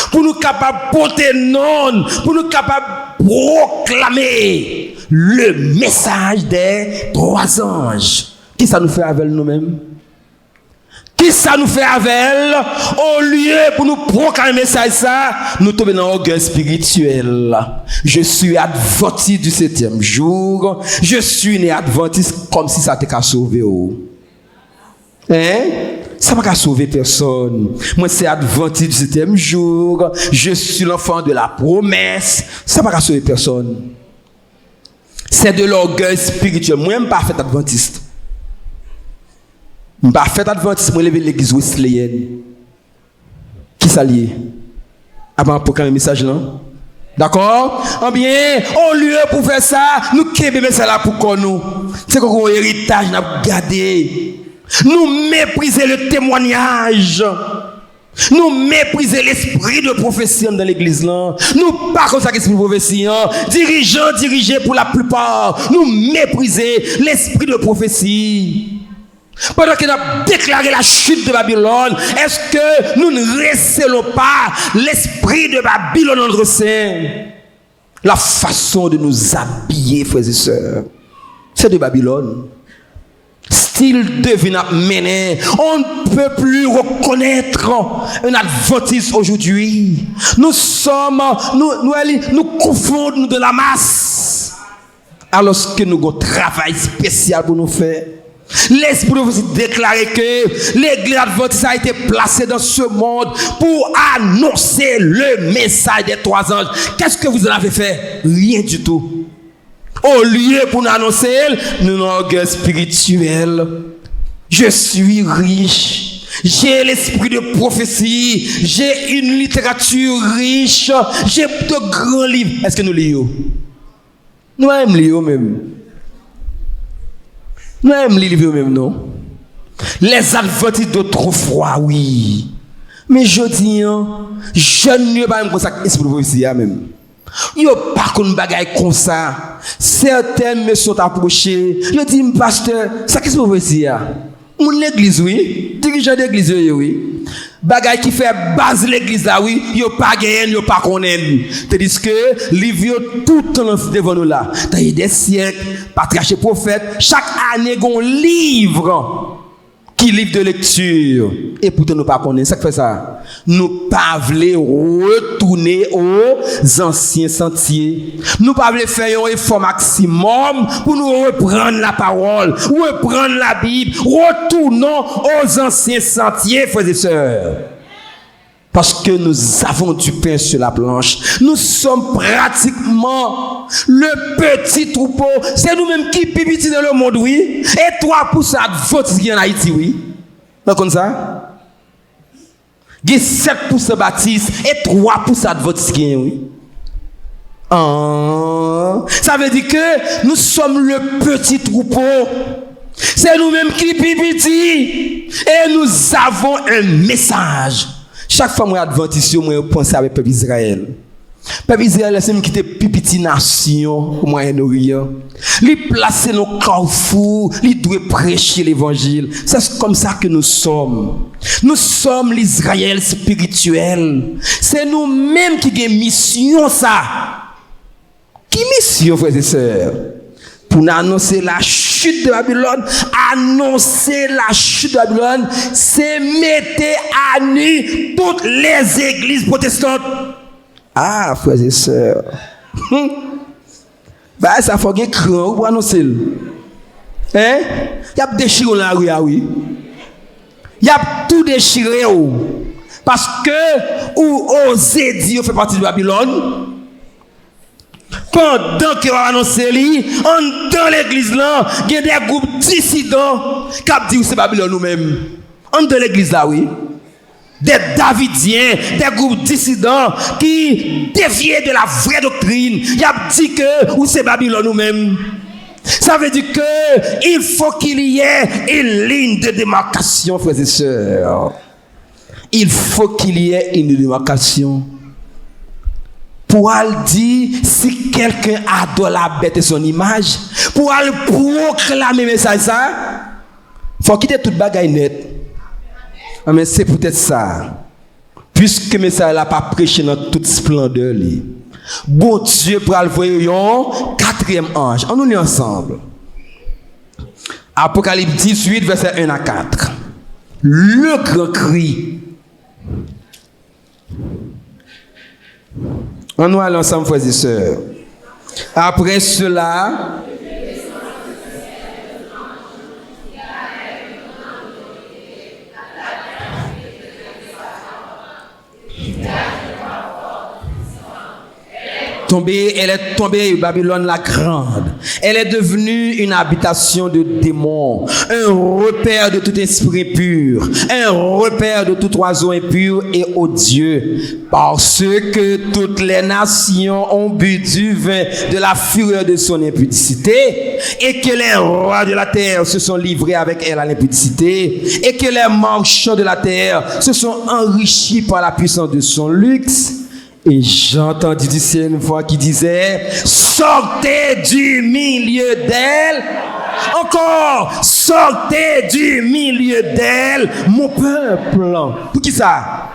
pour nous capables porter non, pour nous capables proclamer le message des trois anges. Qui ça nous fait avec nous-mêmes? Qui ça nous fait avec elle? Au lieu pour nous proclamer ça, nous tombons dans l'orgueil spirituel. Je suis adventiste du 7e jour. Je suis né adventiste comme si ça t'était sauvé. Ça m'a pas sauvé personne. Moi, c'est adventiste du 7e jour. Je suis l'enfant de la promesse. Ça m'a pas sauvé personne. C'est de l'orgueil spirituel. Moi, je ne suis pas fait adventiste. Je ne suis pas fait adventiste. Moi, je suis l'église wesleyenne. Qui s'allie? Avant pour un message là. D'accord? En bien, au lieu pour faire ça, nous kébé ça là pour qu'on nous. C'est qu'on a un héritage, nous avons gardé. Nous mépriser le témoignage. Nous mépriser l'esprit de prophétie dans l'église là. Nous pas comme ça qu'esprit de prophétie. Dirigeants, dirigés pour la plupart. Nous mépriser l'esprit de prophétie. Pendant qu'il a déclaré la chute de Babylone, est-ce que nous ne recélons pas l'esprit de Babylone dans notre sein? La façon de nous habiller, frères et sœurs, c'est de Babylone. Style devient mené. On ne peut plus reconnaître un adventiste aujourd'hui. Nous confondons de la masse. Alors que nous avons un travail spécial pour nous faire. L'esprit de vous déclarer que l'église adventiste a été placée dans ce monde pour annoncer le message des 3 anges. Qu'est-ce que vous en avez fait? Rien du tout. Au lieu pour nous annoncer, nous avons un orgueil spirituel. Je suis riche. J'ai l'esprit de prophétie. J'ai une littérature riche. J'ai de grands livres. Est-ce que nous lisons? Nous aimons lire même. Nous aimons lire même, non? Les adventistes d'autrefois, oui. Mais je dis, je ne pas comme ça, esprit de prophétie même. Yo pas qu'on bagaille comme ça. Certains me sont approchés. Je dis pasteur, ça qu'est-ce que vous voulez dire? Mon l'église oui, dirigeant d'église oui. Bagaille qui fait base l'église là oui, yo pas gagné, yo pas connaît. Tandis que livre tout temps devant nous là. T'as des siècles, patriarche prophète, chaque année gon livre qui livre de lecture et pourtant nous pas connaît ça fait ça. Nous pas voulons retourner aux anciens sentiers. Nous pas voulons faire un effort maximum pour nous reprendre la parole, reprendre la Bible, retournons aux anciens sentiers, frères et sœurs. Parce que nous avons du pain sur la planche. Nous sommes pratiquement le petit troupeau. C'est nous-mêmes qui pipiti dans le monde, oui. Et 3% adventiste qui en Haïti, oui. Donc comme ça. Il y a 7% baptistes et 3% adventiste qui en, oui. Ça veut dire que nous sommes le petit troupeau. C'est nous-mêmes qui pipiti. Et nous avons un message. Chaque fois que je suis adventiste, je pense avec le peuple d'Israël. Le peuple d'Israël, c'est qui était plus petite nation au Moyen-Orient. Il place nos carrefours, il doit prêcher l'évangile. C'est comme ça que nous sommes. Nous sommes l'Israël spirituel. C'est nous-mêmes qui avons mission ça. Qui mission, frères et sœurs? Pour nous annoncer la chute de Babylone, annoncer la chute de Babylone, c'est mettre à nu toutes les églises protestantes. Ah, frères et sœurs. Bah, ça faut qu'il cran pour annoncer. Hein? Il y a déchiré dans la rue, oui. Il y a tout déchiré. Parce que, ou osez dire, fait partie de Babylone. Pendant qu'on a annoncé dans l'église là, il y a des groupes dissidents qui ont dit que c'est Babylone nous-mêmes. Dans l'église là, oui. Des Davidiens, des groupes dissidents qui déviaient de la vraie doctrine. Ils ont dit que c'est Babylone nous-mêmes. Ça veut dire que il faut qu'il y ait une ligne de démarcation, frères et sœurs. Il faut qu'il y ait une démarcation. Pour dire si quelqu'un adore la bête et son image, pour proclamer le message ça, il faut quitter toute bagaille net. Mais c'est peut-être ça. Puisque le message n'a pas prêché dans toute splendeur. Bon Dieu pour le voyer un 4e ange. On nous lit ensemble. Apocalypse 18, verset 1 à 4. Le grand cri. On nous allons ensemble, frères et sœurs. Après cela, elle est tombée, Babylone la grande, Elle est devenue une habitation de démons, un repère de tout esprit pur, un repère de tout oiseau impur et odieux, parce que toutes les nations ont bu du vin de la fureur de son impudicité, et que les rois de la terre se sont livrés avec elle à l'impudicité, et que les marchands de la terre se sont enrichis par la puissance de son luxe. Et j'entendis du ciel une voix qui disait: sortez du milieu d'elle. Encore, sortez du milieu d'elle, mon peuple. Pour qui ça?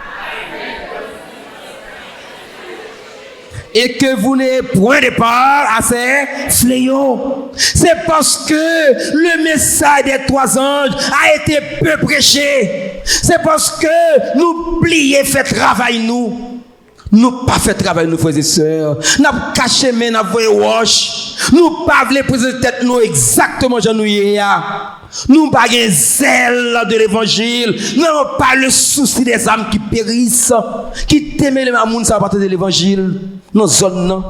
Et que vous n'ayez point de part à ces fléaux. C'est parce que le message des 3 anges a été peu prêché. C'est parce que nous plions, fait travail nous. Nous pas fait travail nous frères et sœurs. Nous caché mais nous voyé wash. Nous pas voulu présenter tête nous exactement j'en nous hier. Nous pas gain zèle de l'évangile. Nous n'avons pas le souci des âmes qui périssent, qui t'aiment les mamounes ça partir de l'évangile. Nos zones non.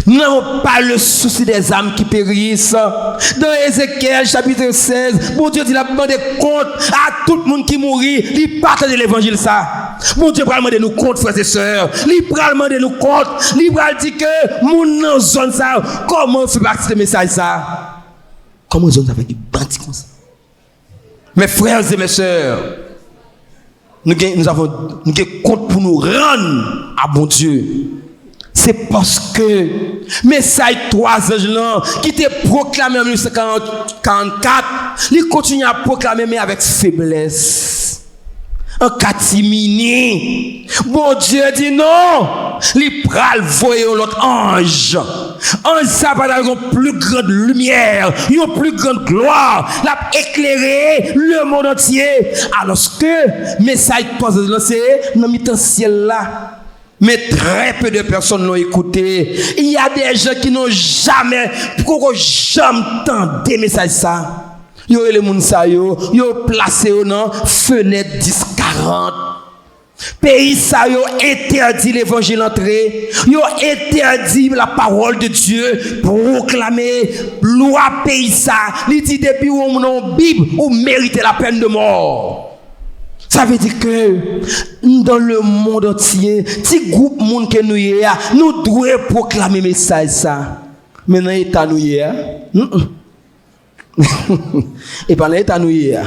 Nous n'avons pas le souci des âmes qui périssent. Dans Ézéchiel chapitre 16, bon Dieu dit la demande compte à tout le monde qui mourit, il partage de l'évangile ça. Bon Dieu va demander nous compte frères et sœurs. Il va demander nous compte. Il va dire que mon dans zone ça, comment fait partie de message ça? Comment zone ça fait du bâti comme ça? Mes frères et mes sœurs, nous avons compte pour nous rendre à bon Dieu. C'est parce que message 3 anges là qui était proclamé en 1944, il continue à proclamer mais avec faiblesse, en catimini. Bon Dieu dit non, il pral voyer l'autre ange. Ange ça va avoir une plus grande lumière, une plus grande gloire, l'a éclairer le monde entier. Alors que message 3 anges là c'est dans le ciel là. Mais très peu de personnes l'ont écouté. Il y a des gens qui n'ont jamais entendu message ça. Yo les moun sa yo placé dans fenêtre 10-40. Pays ça yo interdit l'évangile entrer. Yo interdit la parole de Dieu proclamer loi pays ça. Il dit depuis où on a Bible ou méritez la peine de mort. Ça veut dire que dans le monde entier, petit groupe monde que nous y a, nous devons proclamer message ça. Mais dans l'état nous y a, et par l'état nous y a,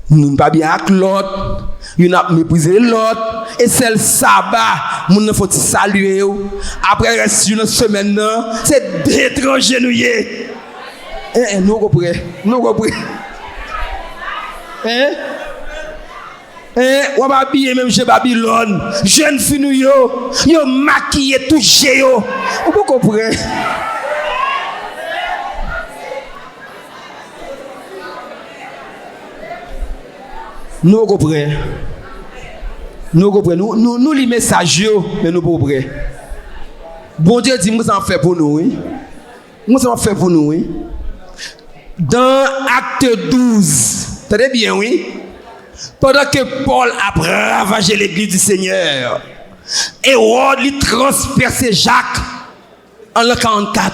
nous pas bien avec l'autre, nous avons méprisé l'autre, et c'est le sabbat, nous ne faut pas saluer. Après reste une semaine, c'est d'étrangers nous y a. Nous comprenons. On va habiller même chez Babylone. Jeune fille yo maquillé tout yo. Vous comprenez? Nous comprenons. Nous les messages mais nous comprenons. Bon Dieu dit nous en fait pour nous, oui. Nous en fait pour nous, oui. Dans Acte 12. Tenez bien, oui. Pendant que Paul a ravagé l'église du Seigneur, Hérode lui transpercé Jacques en l'an 44.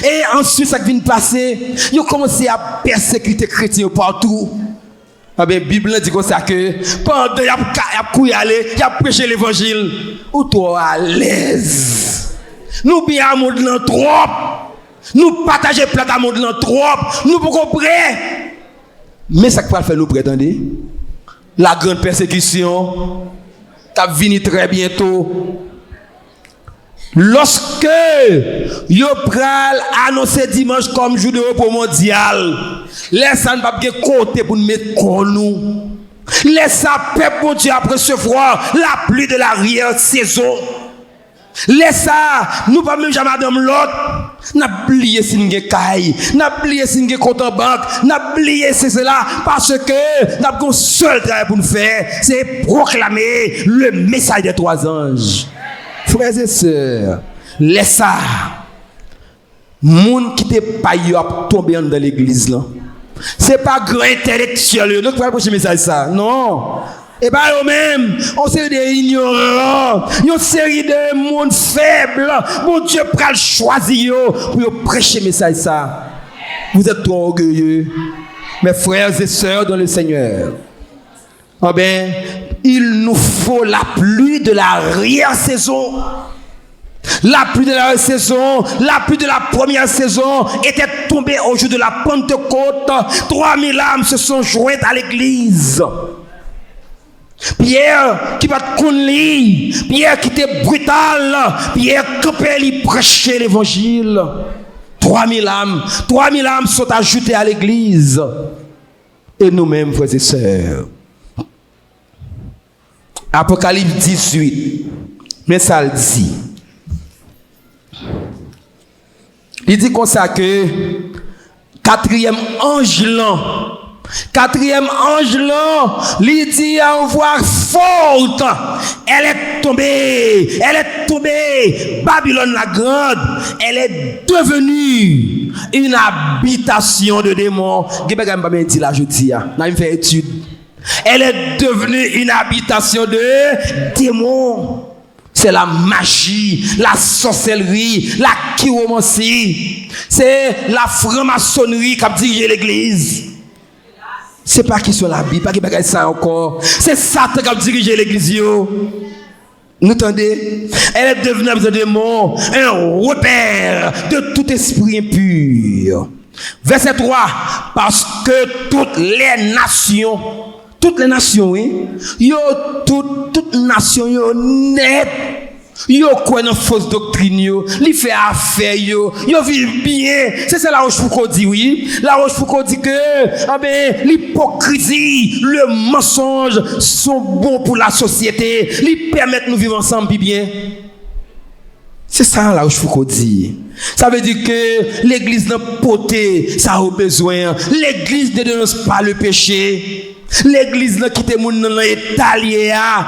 Et ensuite, ça qui vient de passer, il a commencé à persécuter les chrétiens partout. La Bible dit comme ça que pendant qu'il a prêché l'évangile, ou toi à l'aise. Nous bien à monde dans trop. Nous partageons plein d'amour dans trop. Nous pouvons prêter. Mais ça qui va faire nous prétendre. La grande persécution t'a venu très bientôt. Lorsque yo pral annoncer dimanche comme jour de repos mondial, laisse ça ne pas bien côté pour nous mettre contre nous. Laisse ça peuple bon Dieu après recevoir la pluie de l'arrière-saison. Laisse ça, nous pas même jamais madame l'autre. N'a oublié si nous caille, n'a oublié si nous compte en banque, n'a oublié c'est cela parce que n'a un seul travail pour nous faire, c'est proclamer le message des 3 anges. Frères et sœurs, laisse ça. Moun qui te paye a tomber dans l'église là. C'est pas grand intellectuel, donc pas prêcher message ça. Non. Et bien, eux-mêmes, on série des ignorants, une série de monde faible. Mon Dieu, pral choisir pour prêcher le message ça. Vous êtes trop orgueilleux, mes frères et sœurs dans le Seigneur. Ah ben, il nous faut la pluie de l'arrière-saison. La pluie de la saison, la pluie de la première saison était tombée au jour de la Pentecôte. 3000 âmes se sont jointes à l'église. Pierre qui va te connaître, Pierre qui était brutal, Pierre qui prêchait l'évangile. 3000 âmes sont ajoutées à l'église. Et nous-mêmes, frères et sœurs. Apocalypse 18, mais ça le dit. Il dit comme ça que quatrième ange là, il dit à une voix forte, elle est tombée, Babylone la grande, elle est devenue une habitation de démons. Elle est devenue une habitation de démons. C'est la magie, la sorcellerie, la chiromancie. C'est la franc-maçonnerie qui a dirigé l'église. C'est pas qui sur la Bible, pas qui bagaille ça encore. C'est Satan qui a dirigé l'église. Nous entendez? Elle est devenue un démon, un repère de tout esprit impur. Verset 3. Parce que toutes les nations, oui, toutes nations, yo net, yo quoi dans fausse doctrine, yo, li fait affaire, yo vivent bien. C'est ça la Rochefoucauld dit, oui. La Rochefoucauld dit que, l'hypocrisie, le mensonge sont bons pour la société. Ils permettent de nous vivre ensemble bien. C'est ça la Rochefoucauld dit. Ça veut dire que l'église n'a poté, ça a besoin. L'église ne dénonce pas le péché. L'église n'a quitté moun nan Italia.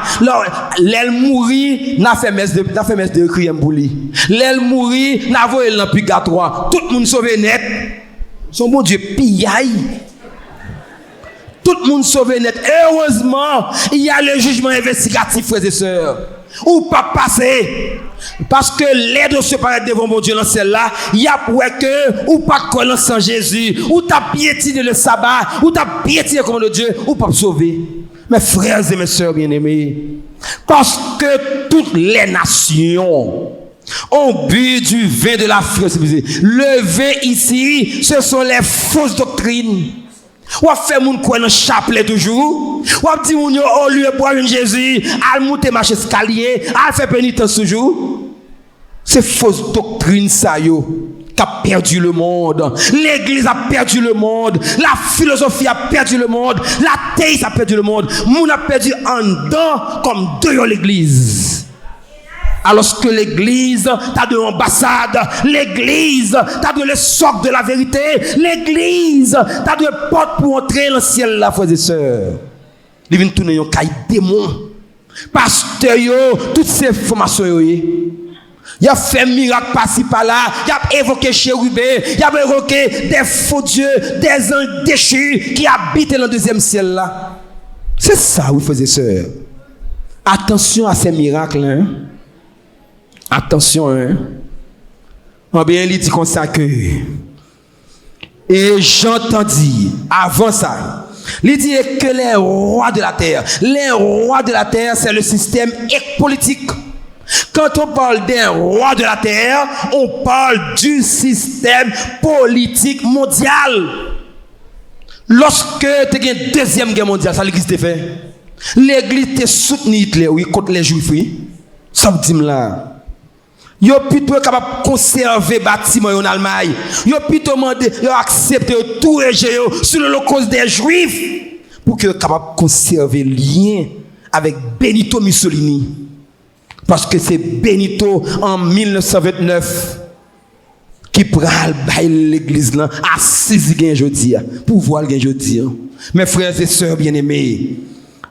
L'elle mourit, n'a fait messe de crime pour lui. L'elle mourit, n'a voyé dans purgatoire. Tout le monde sauvé net. Son bon Dieu pillaille. Tout le monde sauvé net. Heureusement, il y a le jugement investigatif, frères et sœurs. Ou pas passer. Parce que les dossiers paraissent devant mon Dieu dans celle-là, il y a pour que, ou pas connaître en Jésus, ou t'as piétiné le sabbat, ou t'as piétiné comme de Dieu, ou pas sauver. Mes frères et mes sœurs bien-aimés, parce que toutes les nations ont bu du vin de la fierté. Le vin ici, ce sont les fausses doctrines. Ou a fait moun quoi dans chapelet toujours. Ou a dit moun yo au lieu de boire une Jésus, al monter marcher escalier, al faire pénitence toujours. C'est fausse doctrine ça yo qui a perdu le monde. L'église a perdu le monde, la philosophie a perdu le monde, l'athéisme a perdu le monde. Moun a perdu en dedans comme dehors l'église. Alors que l'église, t'as de l'ambassade, l'église, t'as de le socle de la vérité, l'église, t'as de porte pour entrer dans le ciel, là, frères et sœurs. Ils viennent tourner un caille démon. Pasteur, toutes ces formations, il a fait miracle par-ci par-là, il a évoqué chérubé, il a évoqué des faux dieux, des anges déchus qui habitent dans le deuxième ciel, là. C'est ça, oui, frères et sœurs. Attention à ces miracles, hein. Attention, hein. En bien, il dit comme ça que. Et j'entendis, avant ça, il dit que les rois de la terre, c'est le système politique. Quand on parle d'un roi de la terre, on parle du système politique mondial. Lorsque tu as une deuxième guerre mondiale, ça l'église te fait. L'église te soutenu Hitler, oui, contre les juifs, oui. Ça me dit là. Yo plutôt capable de conserver bâtiment en Allemagne. Yo plutôt demandé, yo accepté tout rejet sur l'Holocauste des Juifs pour que capable de conserver lien avec Benito Mussolini. Parce que c'est Benito en 1929 qui pral bail l'église là assise gain jodi pour voir gain jodi. Mes frères et sœurs bien-aimés,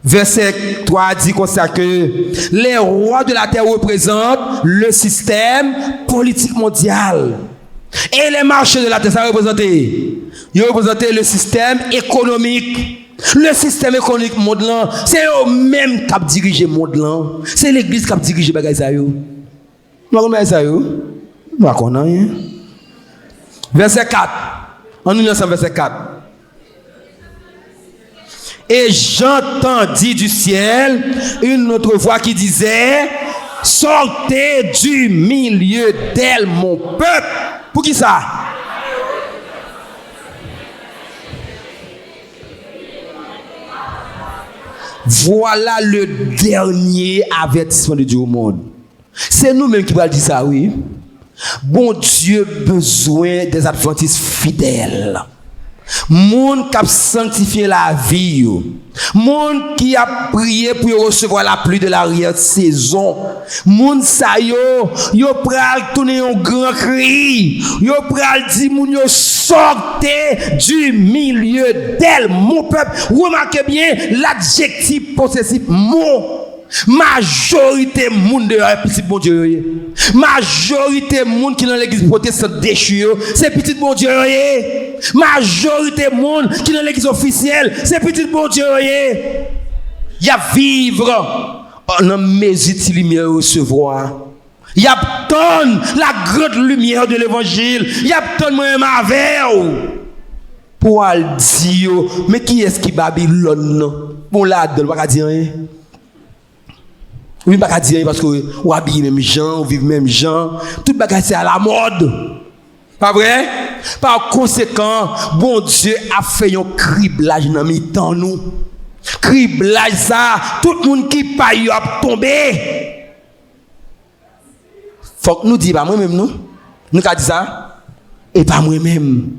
verset 3 dit comme ça que les rois de la terre représentent le système politique mondial. Et les marchés de la terre, ça représentait le système économique. Le système économique monde là, c'est eux même qui dirigent le monde là. C'est l'église qui dirige les bagages ça yo. Nous connaissons ça yo. Nous connaissons. Verset 4. On nous ensemble verset 4. Et j'entendis du ciel une autre voix qui disait: sortez du milieu d'elle, mon peuple. Pour qui ça? Voilà le dernier avertissement de Dieu au monde. C'est nous-mêmes qui allons dire ça, oui. Bon Dieu besoin des adventistes fidèles. Monde qui a sanctifié la vie. Monde qui a prié pour recevoir la pluie de l'arrière-saison. Monde ça yo pral tourner un grand cri. Yo pral dire moun yo sortez du milieu d'elle, mon peuple. Remarquez bien l'adjectif possessif mon. Majorité monde de petit bon Dieu. Majorité monde qui dans l'église protestante déchu, c'est petit bon Dieu. Majorité monde qui dans l'église officielle, c'est petit bon Dieu. Il y a vivre en mesure lumière recevoir. Il y a tonne la grande lumière de l'évangile. Il y a tonne moi avec pour al dire mais qui est-ce qui Babylone? Bon là donne pas dire rien. Oui, pas dire parce que on habille même gens, on vit même gens, tout bagage c'est à la mode. Pas vrai? Par conséquent, bon Dieu a fait un criblage dans mi-temps nous. Criblage ça, tout le monde qui paye a tombé. Faut que nous disions pas moi-même nous. Nous qu'a dit ça et pas moi-même.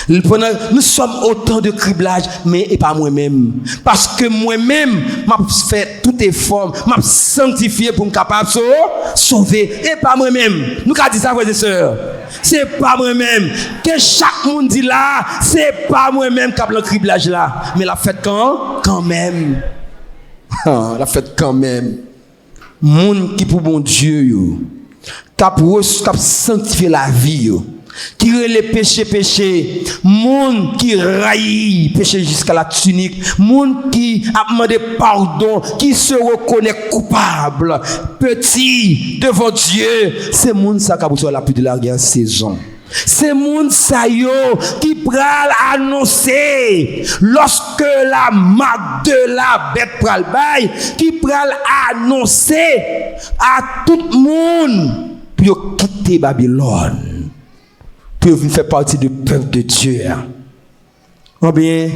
Nous sommes autant de criblage, mais et pas moi-même. Parce que moi-même, m'a fait tout effort, m'a sanctifié pour me capable de sauver. Et pas moi-même. Nous avons dit ça, frères et sœurs. C'est pas moi-même. Que chaque monde dit là, c'est pas moi-même qui a le criblage là. Mais la fête quand même. La fête quand même. Monde qui pour bon Dieu, qui a sanctifié la vie. Qui les péché, monde qui raille péché jusqu'à la tunique, monde qui a demandé pardon, qui se reconnaît coupable, petit devant Dieu, c'est monde ça qui a besoin la pluie de la guerre saison. C'est monde ça yo qui pral annoncer lorsque la marque de la bête pral bail, qui pral annoncer à tout le monde pour quitter Babylone. Peuvent faire partie du peuple de Dieu. Oh bien,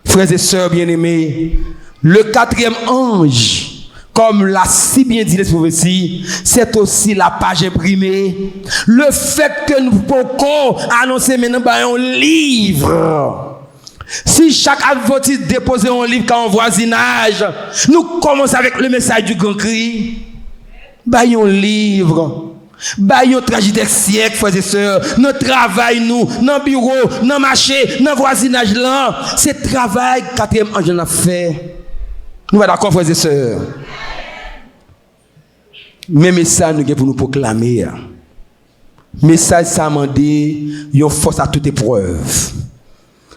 frères et sœurs bien-aimés, le quatrième ange, comme l'a si bien dit les prophéties, c'est aussi la page imprimée. Le fait que nous pouvons annoncer maintenant un livre. Si chaque adventiste déposait un livre quand on voisinage, nous commençons avec le message du grand cri. Un livre. Bayon tragédie siècle, frères et sœurs, notre travail, nous, dans le bureau, dans le marché, dans le voisinage là, c'est le travail que quatrième ange a fait. Nous sommes d'accord, frères et sœurs? Mais message nous avons pour nous proclamer. Message ça m'a dit, il force à toute épreuve.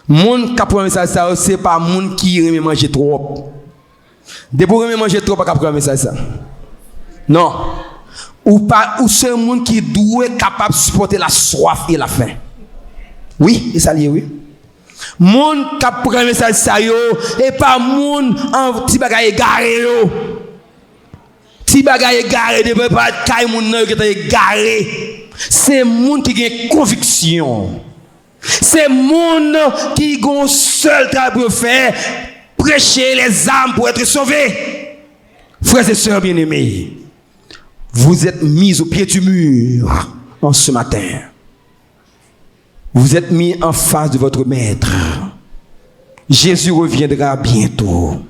Monde qui prend message ça, c'est pas monde qui aime manger trop. De pour aimer manger trop, pas prendre message ça. Non. Ou c'est un monde qui doit être capable de supporter la soif et la faim. Oui, et ça lié, oui. Monde qui prend message ça yo et pas monde en petit bagaille égaré yo. Petit bagaille égaré de pas caille moun nan qui est égaré. C'est monde qui a conviction. C'est monde qui a un seul travail pour faire, prêcher les âmes pour être sauvés. Frères et sœurs bien-aimés, vous êtes mis au pied du mur en ce matin. Vous êtes mis en face de votre maître. Jésus reviendra bientôt.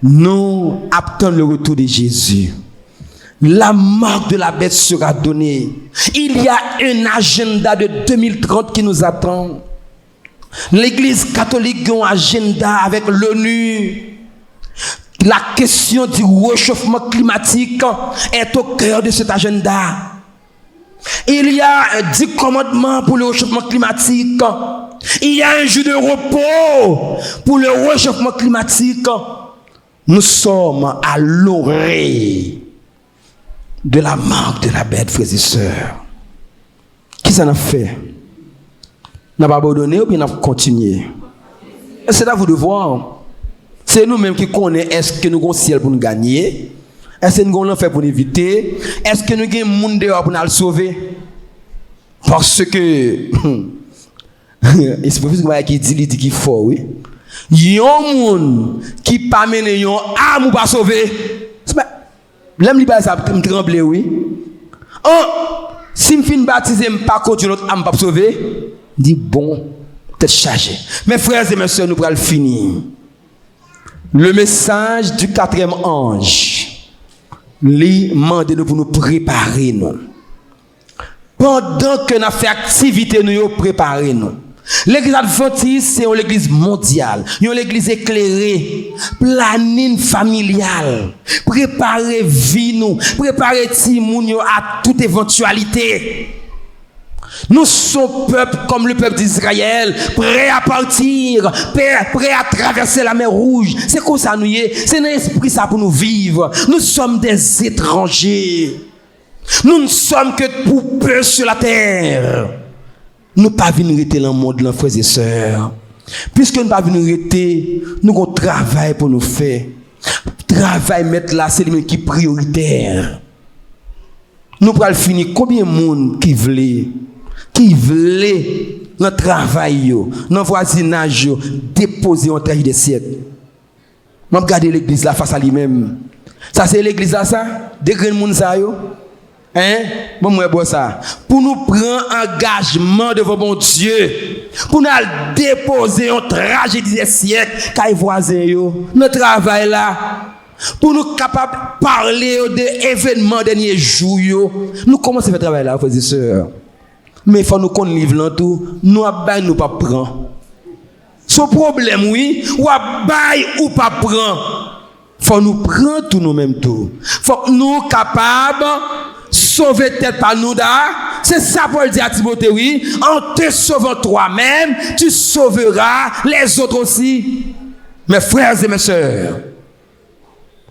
Nous attendons le retour de Jésus. La marque de la bête sera donnée. Il y a un agenda de 2030 qui nous attend. L'Église catholique a un agenda avec l'ONU. La question du réchauffement climatique est au cœur de cet agenda. Il y a 10 commandements pour le réchauffement climatique. il y a un jour de repos pour le réchauffement climatique. Nous sommes à l'orée de la marque de la bête, frères et sœurs. Qui ça n'a fait? N'a pas abandonné ou bien n'a continué? C'est à vous de voir. C'est nous-mêmes qui connaissons est-ce que nous avons un ciel pour nous gagner? Est-ce que nous avons l'enfer pour nous éviter? Est-ce que nous avons un monde dehors pour nous sauver? Parce que il se peut qu'il dit qu'il faut, oui. Il y a un monde qui pas mener un âme ou pas sauver. L'homme libère ça me tremble, oui. Si je finis baptiser, je ne pas continuer notre âme pas sauver. Dit bon, peut-être chargé. Mes frères et mes soeurs, nous pourrons le finir. Le message du 4e ange, lui demande nous pour nous préparer nous. Pendant que nous faisons activité, nous préparer nous. L'église adventiste, c'est une église mondiale, une église éclairée, planning familial, préparer vie nous, préparer Timoun à toute éventualité. Nous sommes peuple comme le peuple d'Israël, prêt à partir, prêt à traverser la mer Rouge. C'est comme ça nous y est. C'est dans l'esprit ça pour nous vivre. Nous sommes des étrangers. Nous ne sommes que pour peu sur la terre. Nous ne pas venir rester dans le monde, là, frères et sœurs. Puisque nous ne pas venir rester, nous avons un travail pour nous faire. Travail mettre là, c'est lui qui est prioritaire. Nous pourrons finir combien de monde qui voulait dans le travail, dans le voisinage, déposer un travail de siècle. Je regarde l'église là face à lui-même. Ça c'est l'église là, ça? Des grands monde ça yo? Hein? Bon, moi, ça. Pour nous prendre engagement devant mon Dieu. Pour nous déposer un tragédie des siècles, quand voisin yo. Notre travail là. Pour nous capables de parler des événements derniers jours yo. Nous commençons à faire travail là, frères et sœurs. Mais il faut nous qu'on livre tout, nous ne pas prendre. Ce problème, oui, ou bail ou pas prendre. Il faut nous prendre tout nous-mêmes tout. Il faut que nous capables de sauver tête par nous. C'est ça Paul dit à Timothée, oui. En te sauvant toi-même, tu sauveras les autres aussi. Mes frères et mes sœurs,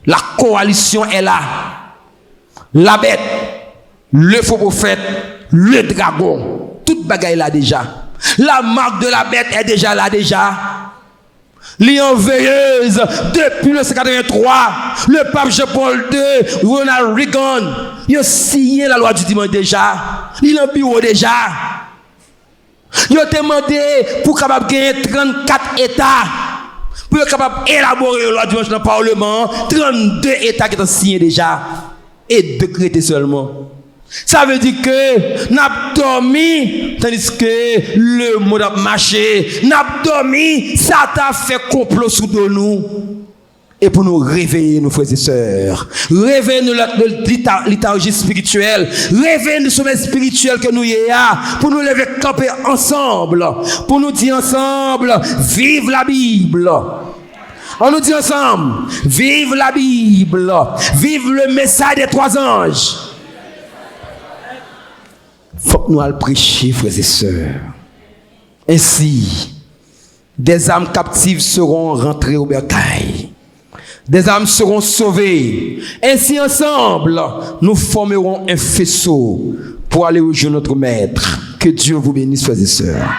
la coalition est là. La bête, le faux prophète, le dragon, toute bagaille là déjà. La marque de la bête est déjà là déjà. L'enveilleuse depuis 1983, le pape Jean-Paul II, Ronald Reagan, ils ont signé la loi du dimanche déjà. Ils ont bureau déjà. Ils ont demandé pour capable gagner 34 États. Pour être capable d'élaborer la loi du dimanche dans le Parlement, 32 États qui ont signé déjà. Et décrété seulement. Ça veut dire que nous avons dormi, tandis que le monde a marché. Nous avons dormi, Satan fait complot sous nous. Et pour nous réveiller, nos frères et sœurs, réveiller de liturgie spirituelle, réveiller du sommeil spirituel que nous y a, pour nous lever camper ensemble, pour nous dire ensemble, vive la Bible. On nous dit ensemble, vive la Bible, vive le message des 3 anges. Il faut que nous allions prêcher, frères et sœurs. Ainsi, des âmes captives seront rentrées au bercail. Des âmes seront sauvées. Ainsi, ensemble, nous formerons un faisceau pour aller rejoindre notre Maître. Que Dieu vous bénisse, frères et sœurs.